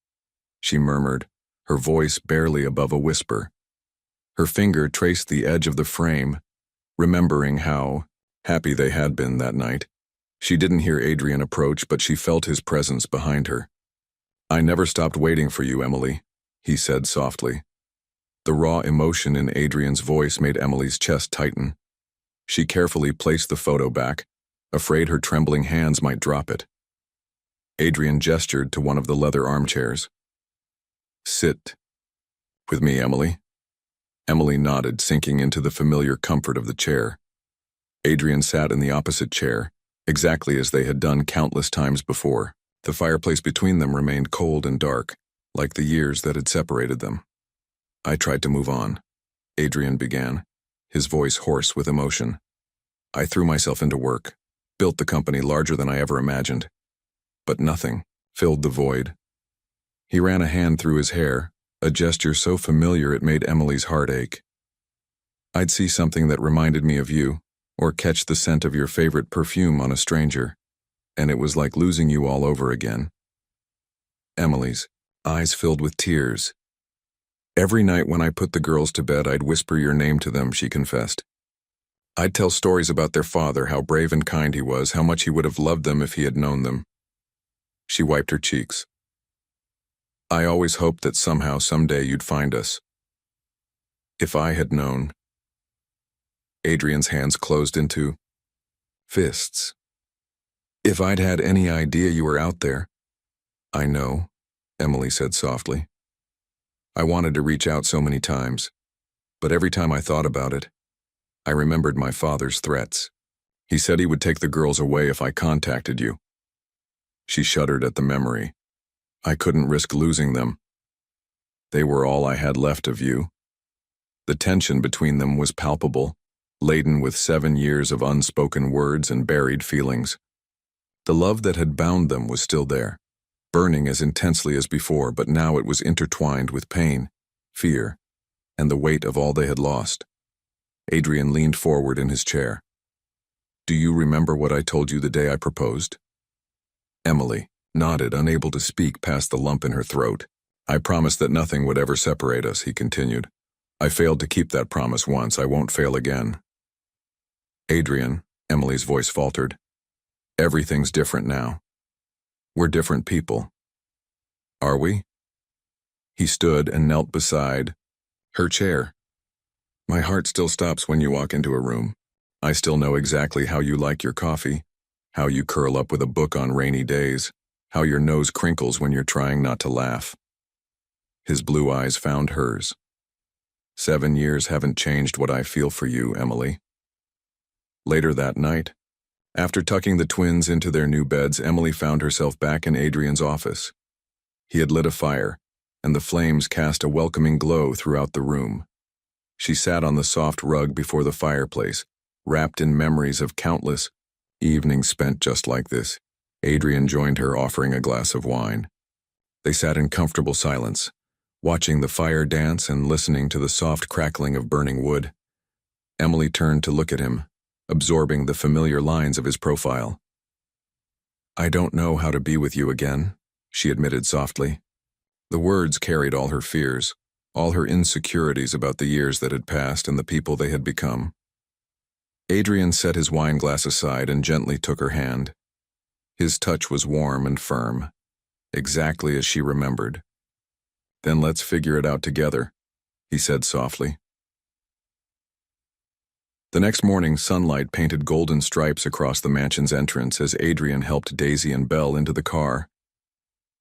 she murmured, her voice barely above a whisper. Her finger traced the edge of the frame, remembering how happy they had been that night. She didn't hear Adrian approach, but she felt his presence behind her. "I never stopped waiting for you, Emily," he said softly. The raw emotion in Adrian's voice made Emily's chest tighten. She carefully placed the photo back, afraid her trembling hands might drop it. Adrian gestured to one of the leather armchairs. "Sit with me, Emily." Emily nodded, sinking into the familiar comfort of the chair. Adrian sat in the opposite chair, exactly as they had done countless times before. The fireplace between them remained cold and dark, like the years that had separated them. "I tried to move on," Adrian began, his voice hoarse with emotion. "I threw myself into work, built the company larger than I ever imagined. But nothing filled the void." He ran a hand through his hair, a gesture so familiar it made Emily's heart ache. "I'd see something that reminded me of you, or catch the scent of your favorite perfume on a stranger, and it was like losing you all over again." Emily's eyes filled with tears. "Every night when I put the girls to bed, I'd whisper your name to them," she confessed. "I'd tell stories about their father, how brave and kind he was, how much he would have loved them if he had known them." She wiped her cheeks. "I always hoped that somehow, someday, you'd find us. If I had known." Adrian's hands closed into fists. "If I'd had any idea you were out there." "I know," Emily said softly. "I wanted to reach out so many times, but every time I thought about it, I remembered my father's threats. He said he would take the girls away if I contacted you." She shuddered at the memory. "I couldn't risk losing them. They were all I had left of you." The tension between them was palpable, laden with 7 years of unspoken words and buried feelings. The love that had bound them was still there, burning as intensely as before, but now it was intertwined with pain, fear, and the weight of all they had lost. Adrian leaned forward in his chair. "Do you remember what I told you the day I proposed?" Emily nodded, unable to speak past the lump in her throat. "I promised that nothing would ever separate us," he continued. "I failed to keep that promise once. I won't fail again." "Adrian," Emily's voice faltered, "everything's different now. We're different people." "Are we?" He stood and knelt beside her chair. "My heart still stops when you walk into a room. I still know exactly how you like your coffee, how you curl up with a book on rainy days, how your nose crinkles when you're trying not to laugh." His blue eyes found hers. 7 years haven't changed what I feel for you, Emily." Later that night, after tucking the twins into their new beds, Emily found herself back in Adrian's office. He had lit a fire, and the flames cast a welcoming glow throughout the room. She sat on the soft rug before the fireplace, wrapped in memories of countless evenings spent just like this. Adrian joined her, offering a glass of wine. They sat in comfortable silence, watching the fire dance and listening to the soft crackling of burning wood. Emily turned to look at him, absorbing the familiar lines of his profile. "I don't know how to be with you again," she admitted softly. The words carried all her fears, all her insecurities about the years that had passed and the people they had become. Adrian set his wine glass aside and gently took her hand. His touch was warm and firm, exactly as she remembered. "Then let's figure it out together," he said softly. The next morning, sunlight painted golden stripes across the mansion's entrance as Adrian helped Daisy and Belle into the car.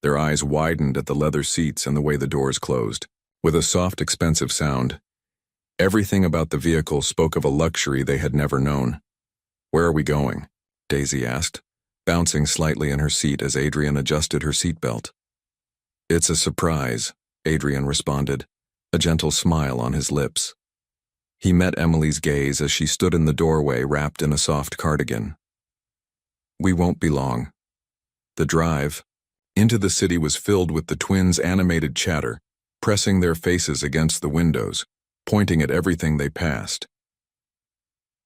Their eyes widened at the leather seats and the way the doors closed. With a soft, expensive sound, everything about the vehicle spoke of a luxury they had never known. "Where are we going?" Daisy asked, bouncing slightly in her seat as Adrian adjusted her seatbelt. "It's a surprise," Adrian responded, a gentle smile on his lips. He met Emily's gaze as she stood in the doorway wrapped in a soft cardigan. "We won't be long." The drive into the city was filled with the twins' animated chatter, pressing their faces against the windows, pointing at everything they passed.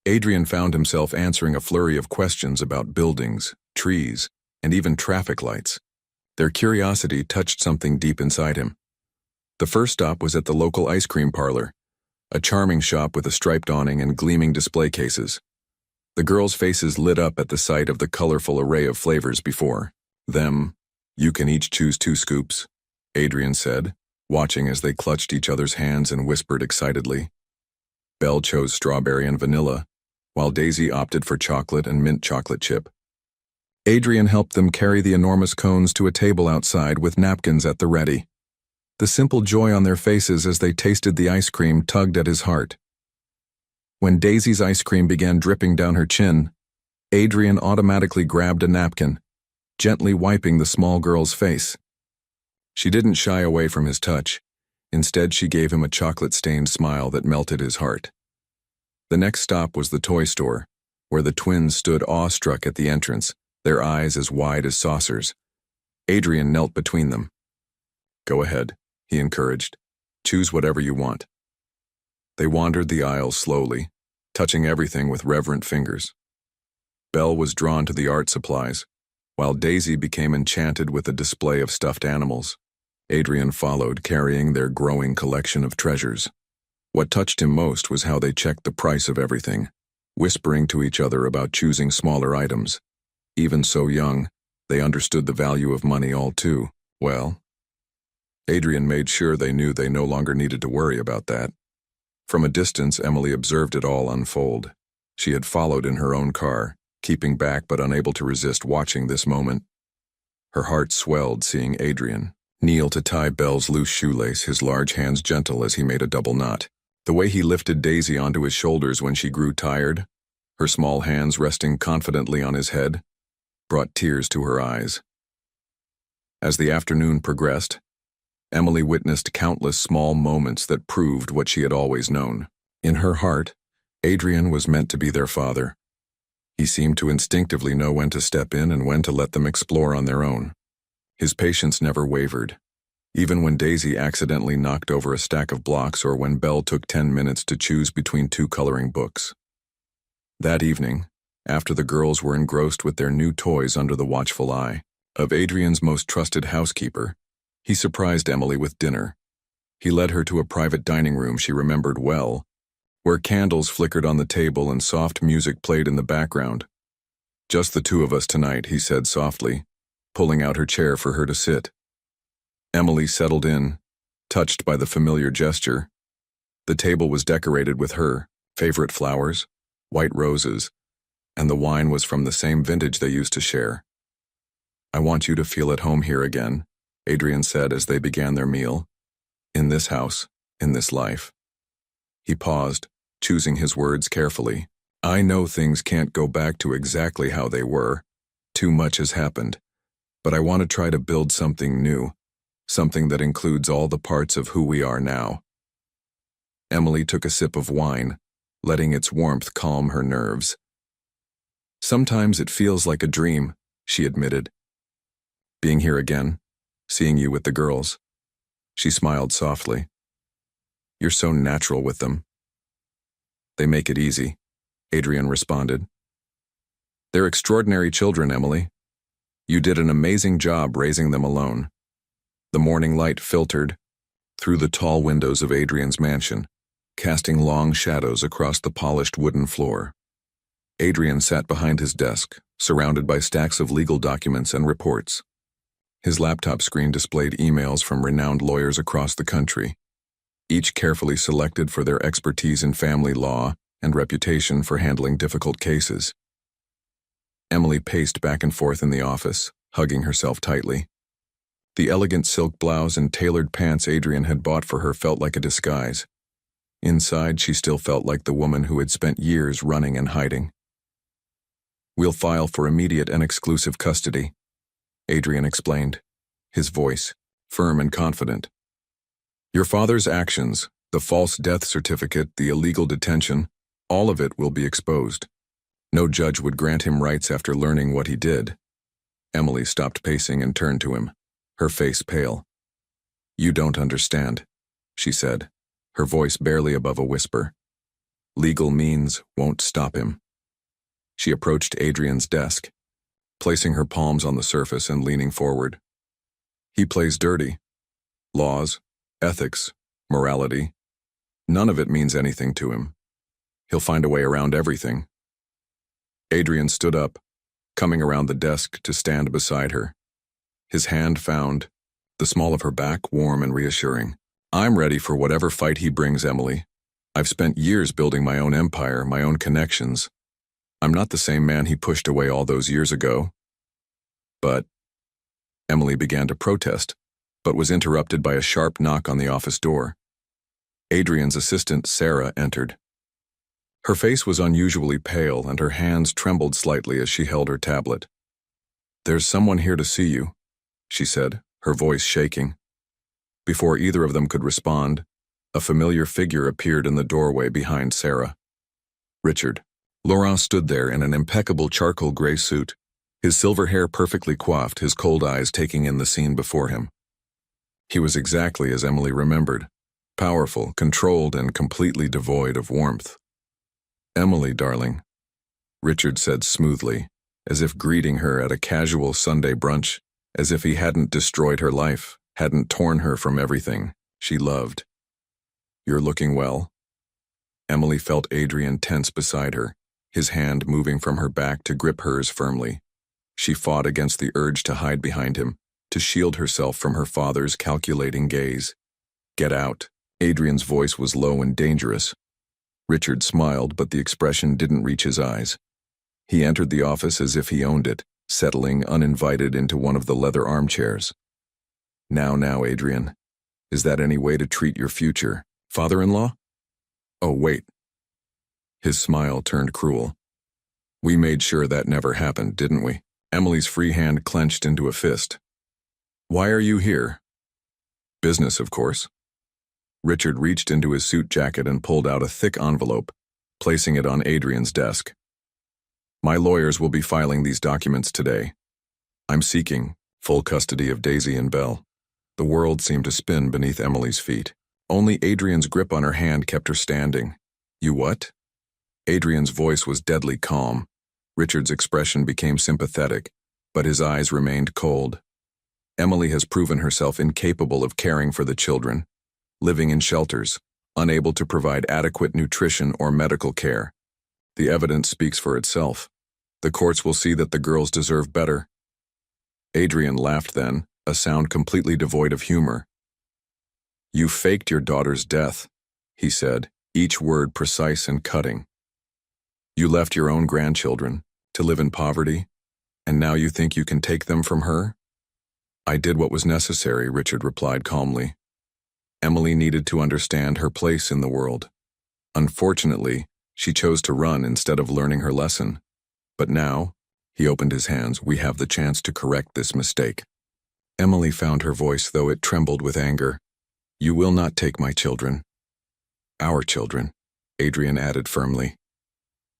Adrian found himself answering a flurry of questions about buildings, trees, and even traffic lights. Their curiosity touched something deep inside him. The first stop was at the local ice cream parlor, a charming shop with a striped awning and gleaming display cases. The girls' faces lit up at the sight of the colorful array of flavors before them. "You can each choose 2 scoops," Adrian said, watching as they clutched each other's hands and whispered excitedly. Belle chose strawberry and vanilla, while Daisy opted for chocolate and mint chocolate chip. Adrian helped them carry the enormous cones to a table outside with napkins at the ready. The simple joy on their faces as they tasted the ice cream tugged at his heart. When Daisy's ice cream began dripping down her chin, Adrian automatically grabbed a napkin, gently wiping the small girl's face. She didn't shy away from his touch. Instead, she gave him a chocolate-stained smile that melted his heart. The next stop was the toy store, where the twins stood awestruck at the entrance, their eyes as wide as saucers. Adrian knelt between them. "Go ahead," he encouraged. "Choose whatever you want." They wandered the aisles slowly, touching everything with reverent fingers. Belle was drawn to the art supplies, while Daisy became enchanted with a display of stuffed animals. Adrian followed, carrying their growing collection of treasures. What touched him most was how they checked the price of everything, whispering to each other about choosing smaller items. Even so young, they understood the value of money all too well. Adrian made sure they knew they no longer needed to worry about that. From a distance, Emily observed it all unfold. She had followed in her own car, keeping back but unable to resist watching this moment. Her heart swelled seeing Adrian kneel to tie Belle's loose shoelace, his large hands gentle as he made a double knot. The way he lifted Daisy onto his shoulders when she grew tired, her small hands resting confidently on his head, brought tears to her eyes. As the afternoon progressed, Emily witnessed countless small moments that proved what she had always known. In her heart, Adrian was meant to be their father. He seemed to instinctively know when to step in and when to let them explore on their own. His patience never wavered, even when Daisy accidentally knocked over a stack of blocks or when Belle took 10 minutes to choose between 2 coloring books. That evening, after the girls were engrossed with their new toys under the watchful eye of Adrian's most trusted housekeeper, he surprised Emily with dinner. He led her to a private dining room she remembered well, where candles flickered on the table and soft music played in the background. "Just the 2 of us tonight," he said softly, pulling out her chair for her to sit. Emily settled in, touched by the familiar gesture. The table was decorated with her favorite flowers, white roses, and the wine was from the same vintage they used to share. "I want you to feel at home here again," Adrian said as they began their meal. "In this house, in this life." He paused, choosing his words carefully. "I know things can't go back to exactly how they were. Too much has happened. But I want to try to build something new, something that includes all the parts of who we are now." Emily took a sip of wine, letting its warmth calm her nerves. "Sometimes it feels like a dream," she admitted. "Being here again, seeing you with the girls." She smiled softly. "You're so natural with them." "They make it easy," Adrian responded. "They're extraordinary children, Emily. You did an amazing job raising them alone." The morning light filtered, through the tall windows of Adrian's mansion, casting long shadows across the polished wooden floor. Adrian sat behind his desk, surrounded by stacks of legal documents and reports. His laptop screen displayed emails from renowned lawyers across the country, each carefully selected for their expertise in family law and reputation for handling difficult cases. Emily paced back and forth in the office, hugging herself tightly. The elegant silk blouse and tailored pants Adrian had bought for her felt like a disguise. Inside, she still felt like the woman who had spent years running and hiding. "We'll file for immediate and exclusive custody," Adrian explained, his voice firm and confident. "Your father's actions, the false death certificate, the illegal detention, all of it will be exposed. No judge would grant him rights after learning what he did." Emily stopped pacing and turned to him, her face pale. "You don't understand," she said, her voice barely above a whisper. "Legal means won't stop him." She approached Adrian's desk, placing her palms on the surface and leaning forward. "He plays dirty. Laws, ethics, morality, none of it means anything to him. He'll find a way around everything." Adrian stood up, coming around the desk to stand beside her. His hand found the small of her back warm and reassuring. "I'm ready for whatever fight he brings, Emily. I've spent years building my own empire, my own connections. I'm not the same man he pushed away all those years ago." "But," Emily began to protest, but was interrupted by a sharp knock on the office door. Adrian's assistant, Sarah, entered. Her face was unusually pale, and her hands trembled slightly as she held her tablet. "There's someone here to see you," she said, her voice shaking. Before either of them could respond, a familiar figure appeared in the doorway behind Sarah. Richard. Laurent stood there in an impeccable charcoal gray suit, his silver hair perfectly coiffed, his cold eyes taking in the scene before him. He was exactly as Emily remembered, powerful, controlled, and completely devoid of warmth. "Emily, darling," Richard said smoothly, as if greeting her at a casual Sunday brunch, as if he hadn't destroyed her life, hadn't torn her from everything she loved. "You're looking well." Emily felt Adrian tense beside her, his hand moving from her back to grip hers firmly. She fought against the urge to hide behind him, to shield herself from her father's calculating gaze. "Get out." Adrian's voice was low and dangerous. Richard smiled, but the expression didn't reach his eyes. He entered the office as if he owned it, settling uninvited into one of the leather armchairs. Now, Adrian. Is that any way to treat your future father-in-law?" "Oh, wait." His smile turned cruel. "We made sure that never happened, didn't we?" Emily's free hand clenched into a fist. "Why are you here?" "Business, of course." Richard reached into his suit jacket and pulled out a thick envelope, placing it on Adrian's desk. "My lawyers will be filing these documents today. I'm seeking full custody of Daisy and Belle." The world seemed to spin beneath Emily's feet. Only Adrian's grip on her hand kept her standing. "You what?" Adrian's voice was deadly calm. Richard's expression became sympathetic, but his eyes remained cold. "Emily has proven herself incapable of caring for the children, living in shelters, unable to provide adequate nutrition or medical care. The evidence speaks for itself. The courts will see that the girls deserve better." Adrian laughed then, a sound completely devoid of humor. "You faked your daughter's death," he said, each word precise and cutting. "You left your own grandchildren to live in poverty, and now you think you can take them from her?" "I did what was necessary," Richard replied calmly. Emily needed to understand her place in the world. Unfortunately, she chose to run instead of learning her lesson. But now, he opened his hands, we have the chance to correct this mistake. Emily found her voice, though it trembled with anger. "You will not take my children." "Our children," Adrian added firmly.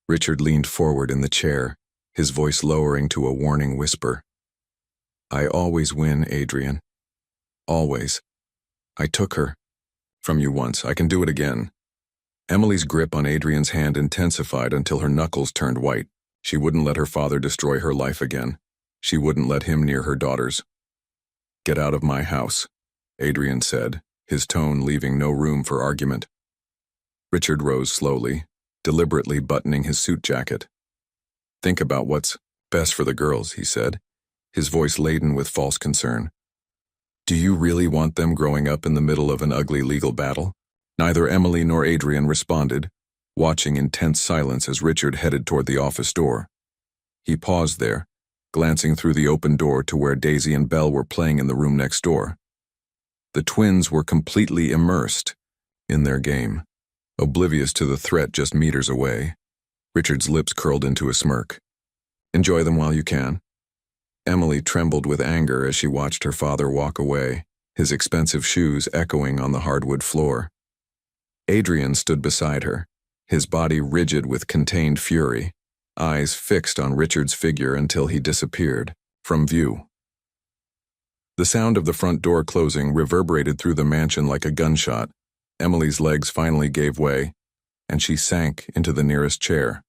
Richard leaned forward in the chair, his voice lowering to a warning whisper. "I always win, Adrian. Always. I took her from you once. I can do it again." Emily's grip on Adrian's hand intensified until her knuckles turned white. She wouldn't let her father destroy her life again. She wouldn't let him near her daughters. "Get out of my house," Adrian said, his tone leaving no room for argument. Richard rose slowly, deliberately buttoning his suit jacket. "Think about what's best for the girls," he said, his voice laden with false concern. "Do you really want them growing up in the middle of an ugly legal battle?" Neither Emily nor Adrian responded, watching in tense silence as Richard headed toward the office door. He paused there, glancing through the open door to where Daisy and Belle were playing in the room next door. The twins were completely immersed in their game, oblivious to the threat just meters away. Richard's lips curled into a smirk. "Enjoy them while you can." Emily trembled with anger as she watched her father walk away, his expensive shoes echoing on the hardwood floor. Adrian stood beside her, his body rigid with contained fury, eyes fixed on Richard's figure until he disappeared from view. The sound of the front door closing reverberated through the mansion like a gunshot. Emily's legs finally gave way, and she sank into the nearest chair.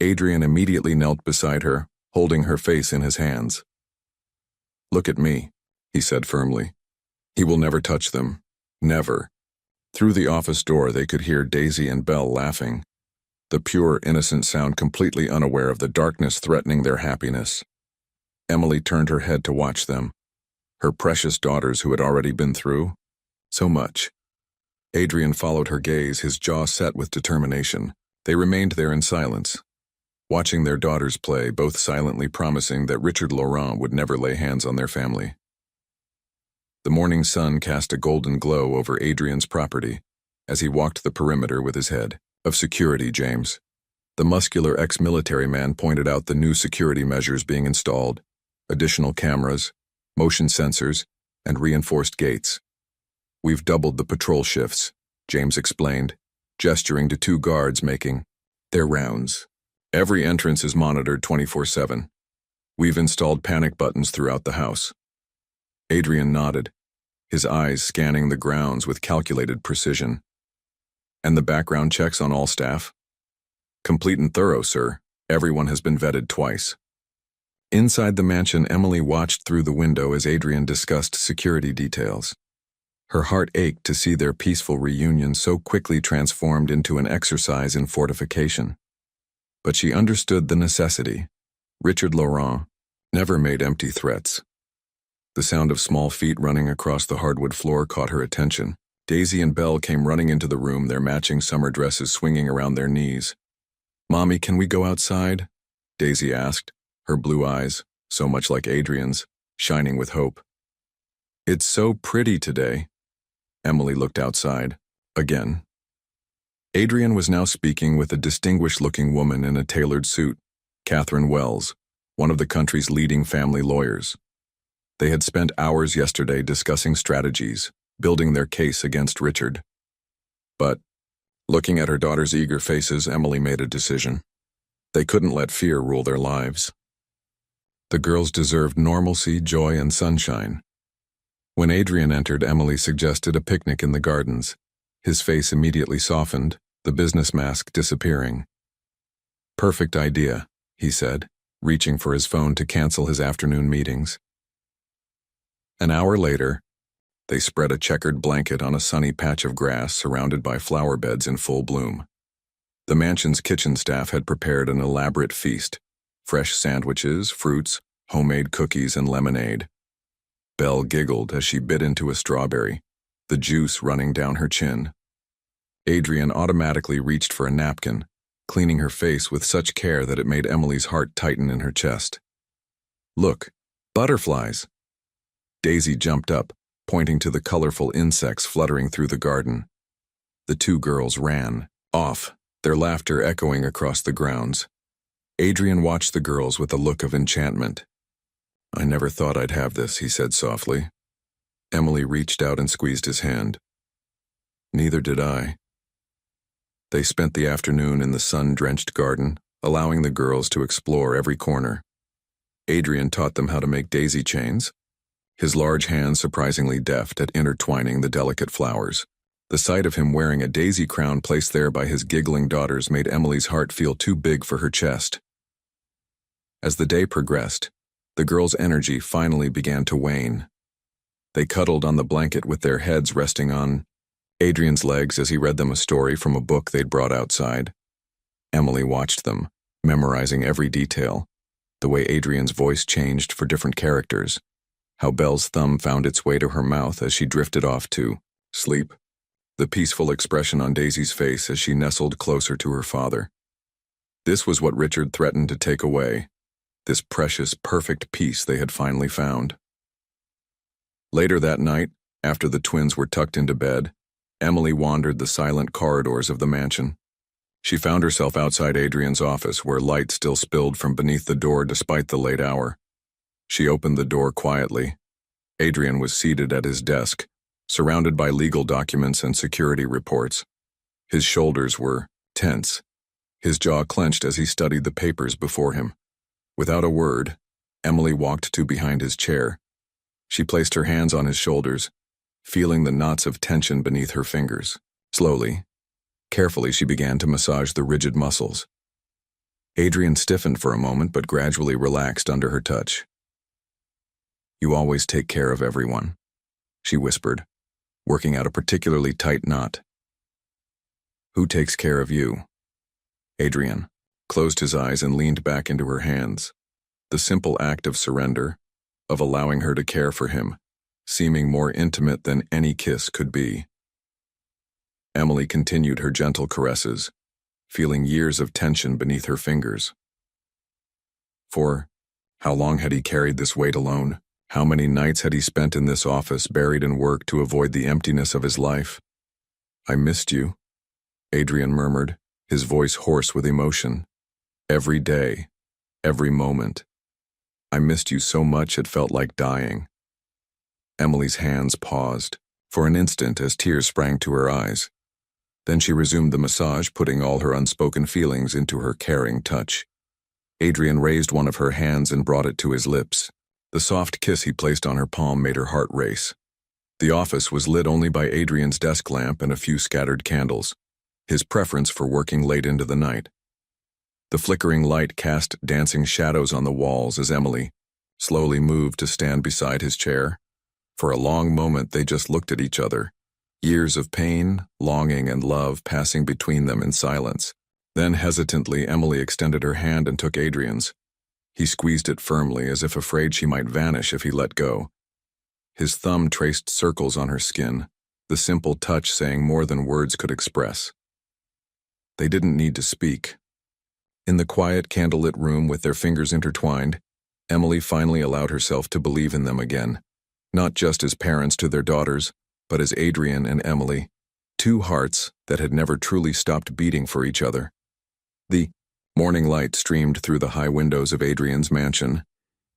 Adrian immediately knelt beside her, holding her face in his hands. "Look at me," he said firmly. "He will never touch them. Never." Through the office door they could hear Daisy and Belle laughing, the pure, innocent sound completely unaware of the darkness threatening their happiness. Emily turned her head to watch them, her precious daughters who had already been through so much. Adrian followed her gaze, his jaw set with determination. They remained there in silence, watching their daughters play, both silently promising that Richard Laurent would never lay hands on their family. The morning sun cast a golden glow over Adrian's property as he walked the perimeter with his head of security, James. The muscular ex-military man pointed out the new security measures being installed, additional cameras, motion sensors, and reinforced gates. "We've doubled the patrol shifts," James explained, gesturing to two guards making their rounds. "Every entrance is monitored 24/7. We've installed panic buttons throughout the house." Adrian nodded, his eyes scanning the grounds with calculated precision. "And the background checks on all staff?" "Complete and thorough, sir. Everyone has been vetted twice." Inside the mansion, Emily watched through the window as Adrian discussed security details. Her heart ached to see their peaceful reunion so quickly transformed into an exercise in fortification. But she understood the necessity. Richard Laurent never made empty threats. The sound of small feet running across the hardwood floor caught her attention. Daisy and Belle came running into the room, their matching summer dresses swinging around their knees. "Mommy, can we go outside?" Daisy asked, her blue eyes, so much like Adrian's, shining with hope. "It's so pretty today." Emily looked outside, again. Adrian was now speaking with a distinguished-looking woman in a tailored suit, Catherine Wells, one of the country's leading family lawyers. They had spent hours yesterday discussing strategies, building their case against Richard. But, looking at her daughter's eager faces, Emily made a decision. They couldn't let fear rule their lives. The girls deserved normalcy, joy, and sunshine. When Adrian entered, Emily suggested a picnic in the gardens. His face immediately softened, the business mask disappearing. "Perfect idea," he said, reaching for his phone to cancel his afternoon meetings. An hour later, they spread a checkered blanket on a sunny patch of grass surrounded by flower beds in full bloom. The mansion's kitchen staff had prepared an elaborate feast, fresh sandwiches, fruits, homemade cookies, and lemonade. Belle giggled as she bit into a strawberry, the juice running down her chin. Adrian automatically reached for a napkin, cleaning her face with such care that it made Emily's heart tighten in her chest. "Look, butterflies!" Daisy jumped up, pointing to the colorful insects fluttering through the garden. The two girls ran off, their laughter echoing across the grounds. Adrian watched the girls with a look of enchantment. "I never thought I'd have this," he said softly. Emily reached out and squeezed his hand. "Neither did I." They spent the afternoon in the sun-drenched garden, allowing the girls to explore every corner. Adrian taught them how to make daisy chains, his large hands surprisingly deft at intertwining the delicate flowers. The sight of him wearing a daisy crown placed there by his giggling daughters made Emily's heart feel too big for her chest. As the day progressed, the girls' energy finally began to wane. They cuddled on the blanket with their heads resting on Adrian's legs as he read them a story from a book they'd brought outside. Emily watched them, memorizing every detail, the way Adrian's voice changed for different characters, how Belle's thumb found its way to her mouth as she drifted off to sleep, the peaceful expression on Daisy's face as she nestled closer to her father. This was what Richard threatened to take away, this precious, perfect peace they had finally found. Later that night, after the twins were tucked into bed, Emily wandered the silent corridors of the mansion. She found herself outside Adrian's office where light still spilled from beneath the door despite the late hour. She opened the door quietly. Adrian was seated at his desk, surrounded by legal documents and security reports. His shoulders were tense, his jaw clenched as he studied the papers before him. Without a word, Emily walked to behind his chair. She placed her hands on his shoulders, feeling the knots of tension beneath her fingers. Slowly, carefully, she began to massage the rigid muscles. Adrian stiffened for a moment but gradually relaxed under her touch. "You always take care of everyone," she whispered, working out a particularly tight knot. "Who takes care of you?" Adrian closed his eyes and leaned back into her hands. The simple act of surrender, of allowing her to care for him, seeming more intimate than any kiss could be. Emily continued her gentle caresses, feeling years of tension beneath her fingers. For how long had he carried this weight alone? How many nights had he spent in this office buried in work to avoid the emptiness of his life? "I missed you," Adrian murmured, his voice hoarse with emotion. "Every day, every moment. I missed you so much it felt like dying." Emily's hands paused, for an instant as tears sprang to her eyes. Then she resumed the massage, putting all her unspoken feelings into her caring touch. Adrian raised one of her hands and brought it to his lips. The soft kiss he placed on her palm made her heart race. The office was lit only by Adrian's desk lamp and a few scattered candles, his preference for working late into the night. The flickering light cast dancing shadows on the walls as Emily slowly moved to stand beside his chair. For a long moment they just looked at each other, years of pain, longing, and love passing between them in silence. Then hesitantly Emily extended her hand and took Adrian's. He squeezed it firmly as if afraid she might vanish if he let go. His thumb traced circles on her skin, the simple touch saying more than words could express. They didn't need to speak. In the quiet, candlelit room with their fingers intertwined, Emily finally allowed herself to believe in them again, not just as parents to their daughters, but as Adrian and Emily, two hearts that had never truly stopped beating for each other. The morning light streamed through the high windows of Adrian's mansion,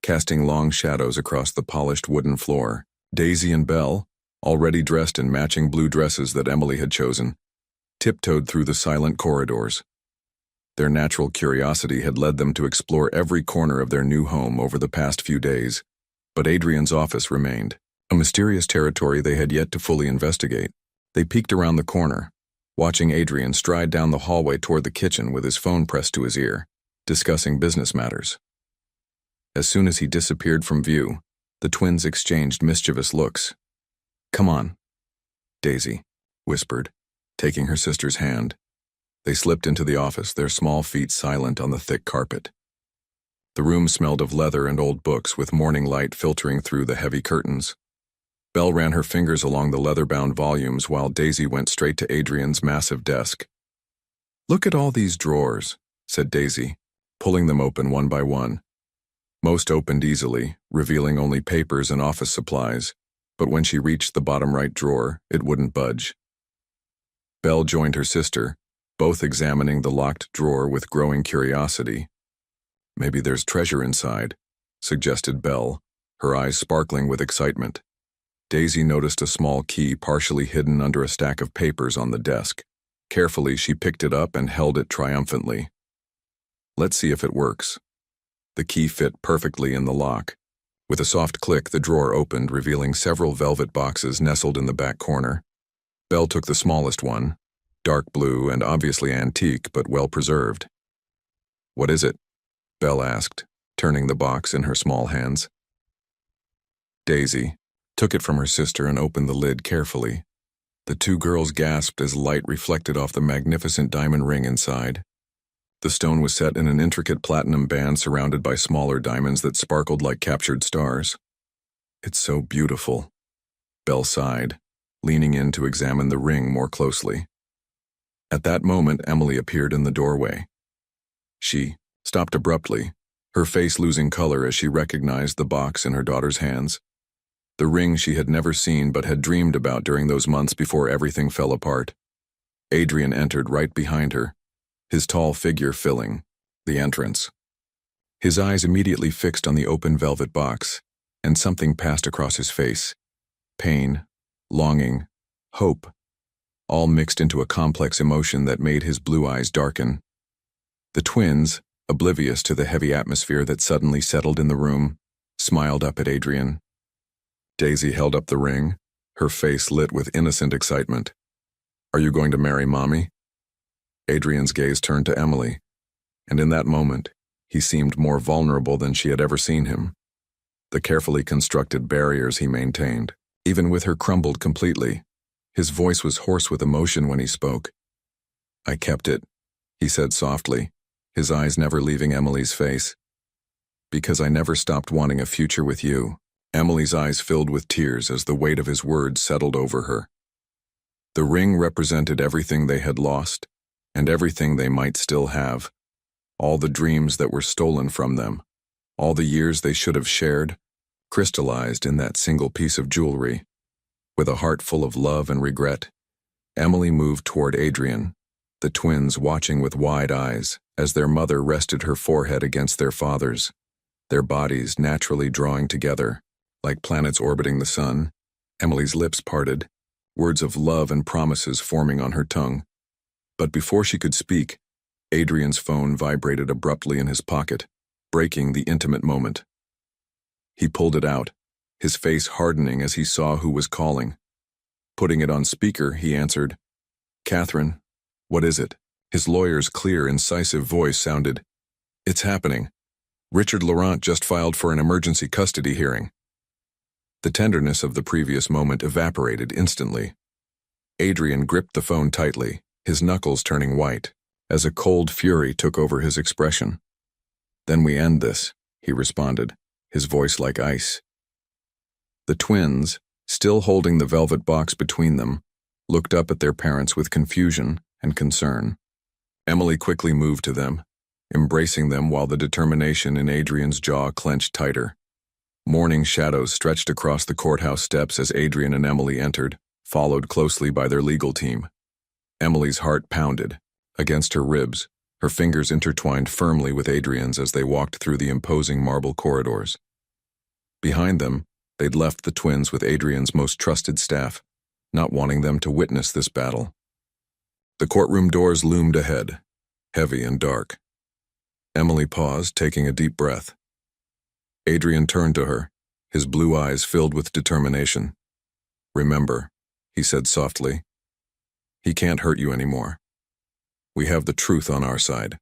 casting long shadows across the polished wooden floor. Daisy and Belle, already dressed in matching blue dresses that Emily had chosen, tiptoed through the silent corridors. Their natural curiosity had led them to explore every corner of their new home over the past few days, but Adrian's office remained, a mysterious territory they had yet to fully investigate. They peeked around the corner, watching Adrian stride down the hallway toward the kitchen with his phone pressed to his ear, discussing business matters. As soon as he disappeared from view, the twins exchanged mischievous looks. "Come on," Daisy whispered, taking her sister's hand. They slipped into the office, their small feet silent on the thick carpet. The room smelled of leather and old books, with morning light filtering through the heavy curtains. Belle ran her fingers along the leather-bound volumes while Daisy went straight to Adrian's massive desk. "Look at all these drawers," said Daisy, pulling them open one by one. Most opened easily, revealing only papers and office supplies, but when she reached the bottom right drawer, it wouldn't budge. Belle joined her sister, both examining the locked drawer with growing curiosity. "Maybe there's treasure inside," suggested Belle, her eyes sparkling with excitement. Daisy noticed a small key partially hidden under a stack of papers on the desk. Carefully, she picked it up and held it triumphantly. "Let's see if it works." The key fit perfectly in the lock. With a soft click, the drawer opened, revealing several velvet boxes nestled in the back corner. Belle took the smallest one, dark blue and obviously antique but well-preserved. "What is it?" Belle asked, turning the box in her small hands. Daisy, took it from her sister and opened the lid carefully. The two girls gasped as light reflected off the magnificent diamond ring inside. The stone was set in an intricate platinum band surrounded by smaller diamonds that sparkled like captured stars. "It's so beautiful," Belle sighed, leaning in to examine the ring more closely. At that moment, Emily appeared in the doorway. She stopped abruptly, her face losing color as she recognized the box in her daughter's hands. The ring she had never seen but had dreamed about during those months before everything fell apart. Adrian entered right behind her, his tall figure filling the entrance. His eyes immediately fixed on the open velvet box, and something passed across his face. Pain, longing, hope, all mixed into a complex emotion that made his blue eyes darken. The twins, oblivious to the heavy atmosphere that suddenly settled in the room, smiled up at Adrian. Daisy held up the ring, her face lit with innocent excitement. "Are you going to marry Mommy?" Adrian's gaze turned to Emily, and in that moment, he seemed more vulnerable than she had ever seen him. The carefully constructed barriers he maintained, even with her, crumbled completely. His voice was hoarse with emotion when he spoke. "I kept it," he said softly, his eyes never leaving Emily's face. "Because I never stopped wanting a future with you." Emily's eyes filled with tears as the weight of his words settled over her. The ring represented everything they had lost, and everything they might still have. All the dreams that were stolen from them, all the years they should have shared, crystallized in that single piece of jewelry. With a heart full of love and regret, Emily moved toward Adrian, the twins watching with wide eyes as their mother rested her forehead against their father's, their bodies naturally drawing together. Like planets orbiting the sun, Emily's lips parted, words of love and promises forming on her tongue. But before she could speak, Adrian's phone vibrated abruptly in his pocket, breaking the intimate moment. He pulled it out, his face hardening as he saw who was calling. Putting it on speaker, he answered, "Catherine, what is it?" His lawyer's clear, incisive voice sounded, "It's happening. Richard Laurent just filed for an emergency custody hearing." The tenderness of the previous moment evaporated instantly. Adrian gripped the phone tightly, his knuckles turning white, as a cold fury took over his expression. "Then we end this," he responded, his voice like ice. The twins, still holding the velvet box between them, looked up at their parents with confusion and concern. Emily quickly moved to them, embracing them while the determination in Adrian's jaw clenched tighter. Morning shadows stretched across the courthouse steps as Adrian and Emily entered, followed closely by their legal team. Emily's heart pounded against her ribs, her fingers intertwined firmly with Adrian's as they walked through the imposing marble corridors. Behind them, they'd left the twins with Adrian's most trusted staff, not wanting them to witness this battle. The courtroom doors loomed ahead, heavy and dark. Emily paused, taking a deep breath. Adrian turned to her, his blue eyes filled with determination. "Remember," he said softly, "he can't hurt you anymore. We have the truth on our side."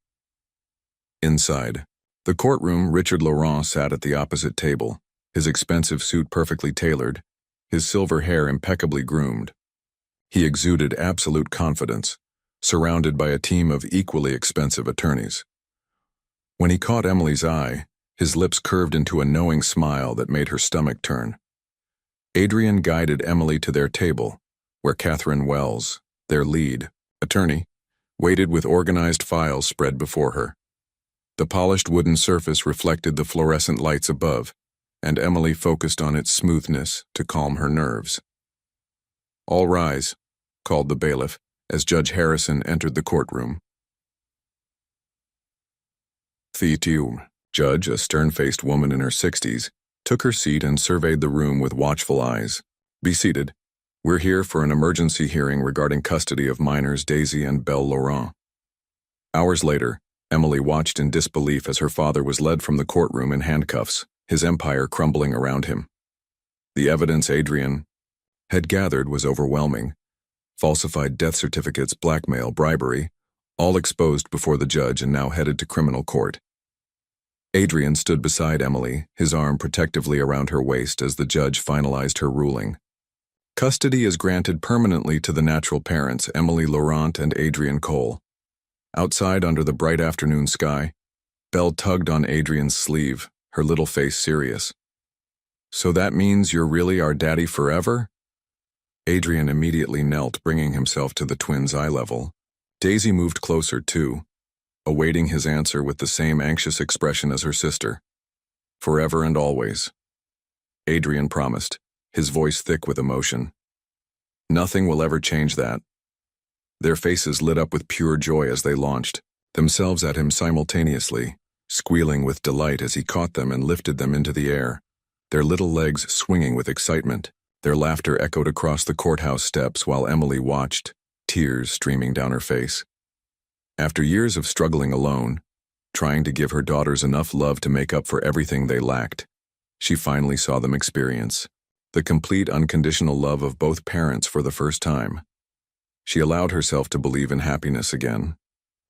Inside the courtroom, Richard Laurent sat at the opposite table, his expensive suit perfectly tailored, his silver hair impeccably groomed. He exuded absolute confidence, surrounded by a team of equally expensive attorneys. When he caught Emily's eye, his lips curved into a knowing smile that made her stomach turn. Adrian guided Emily to their table, where Catherine Wells, their lead attorney, waited with organized files spread before her. The polished wooden surface reflected the fluorescent lights above, and Emily focused on its smoothness to calm her nerves. "All rise," called the bailiff as Judge Harrison entered the courtroom. The judge, a stern-faced woman in her 60s, took her seat and surveyed the room with watchful eyes. "Be seated. We're here for an emergency hearing regarding custody of minors Daisy and Belle Laurent." Hours later, Emily watched in disbelief as her father was led from the courtroom in handcuffs, his empire crumbling around him. The evidence Adrian had gathered was overwhelming. Falsified death certificates, blackmail, bribery, all exposed before the judge and now headed to criminal court. Adrian stood beside Emily, his arm protectively around her waist as the judge finalized her ruling. Custody is granted permanently to the natural parents, Emily Laurent and Adrian Cole. Outside under the bright afternoon sky, Belle tugged on Adrian's sleeve, her little face serious. "So that means you're really our daddy forever?" Adrian immediately knelt, bringing himself to the twins' eye level. Daisy moved closer, too, awaiting his answer with the same anxious expression as her sister. "Forever and always," Adrian promised, his voice thick with emotion. "Nothing will ever change that." Their faces lit up with pure joy as they launched, themselves at him simultaneously, squealing with delight as he caught them and lifted them into the air, their little legs swinging with excitement. Their laughter echoed across the courthouse steps while Emily watched, tears streaming down her face. After years of struggling alone, trying to give her daughters enough love to make up for everything they lacked, she finally saw them experience the complete unconditional love of both parents for the first time. She allowed herself to believe in happiness again,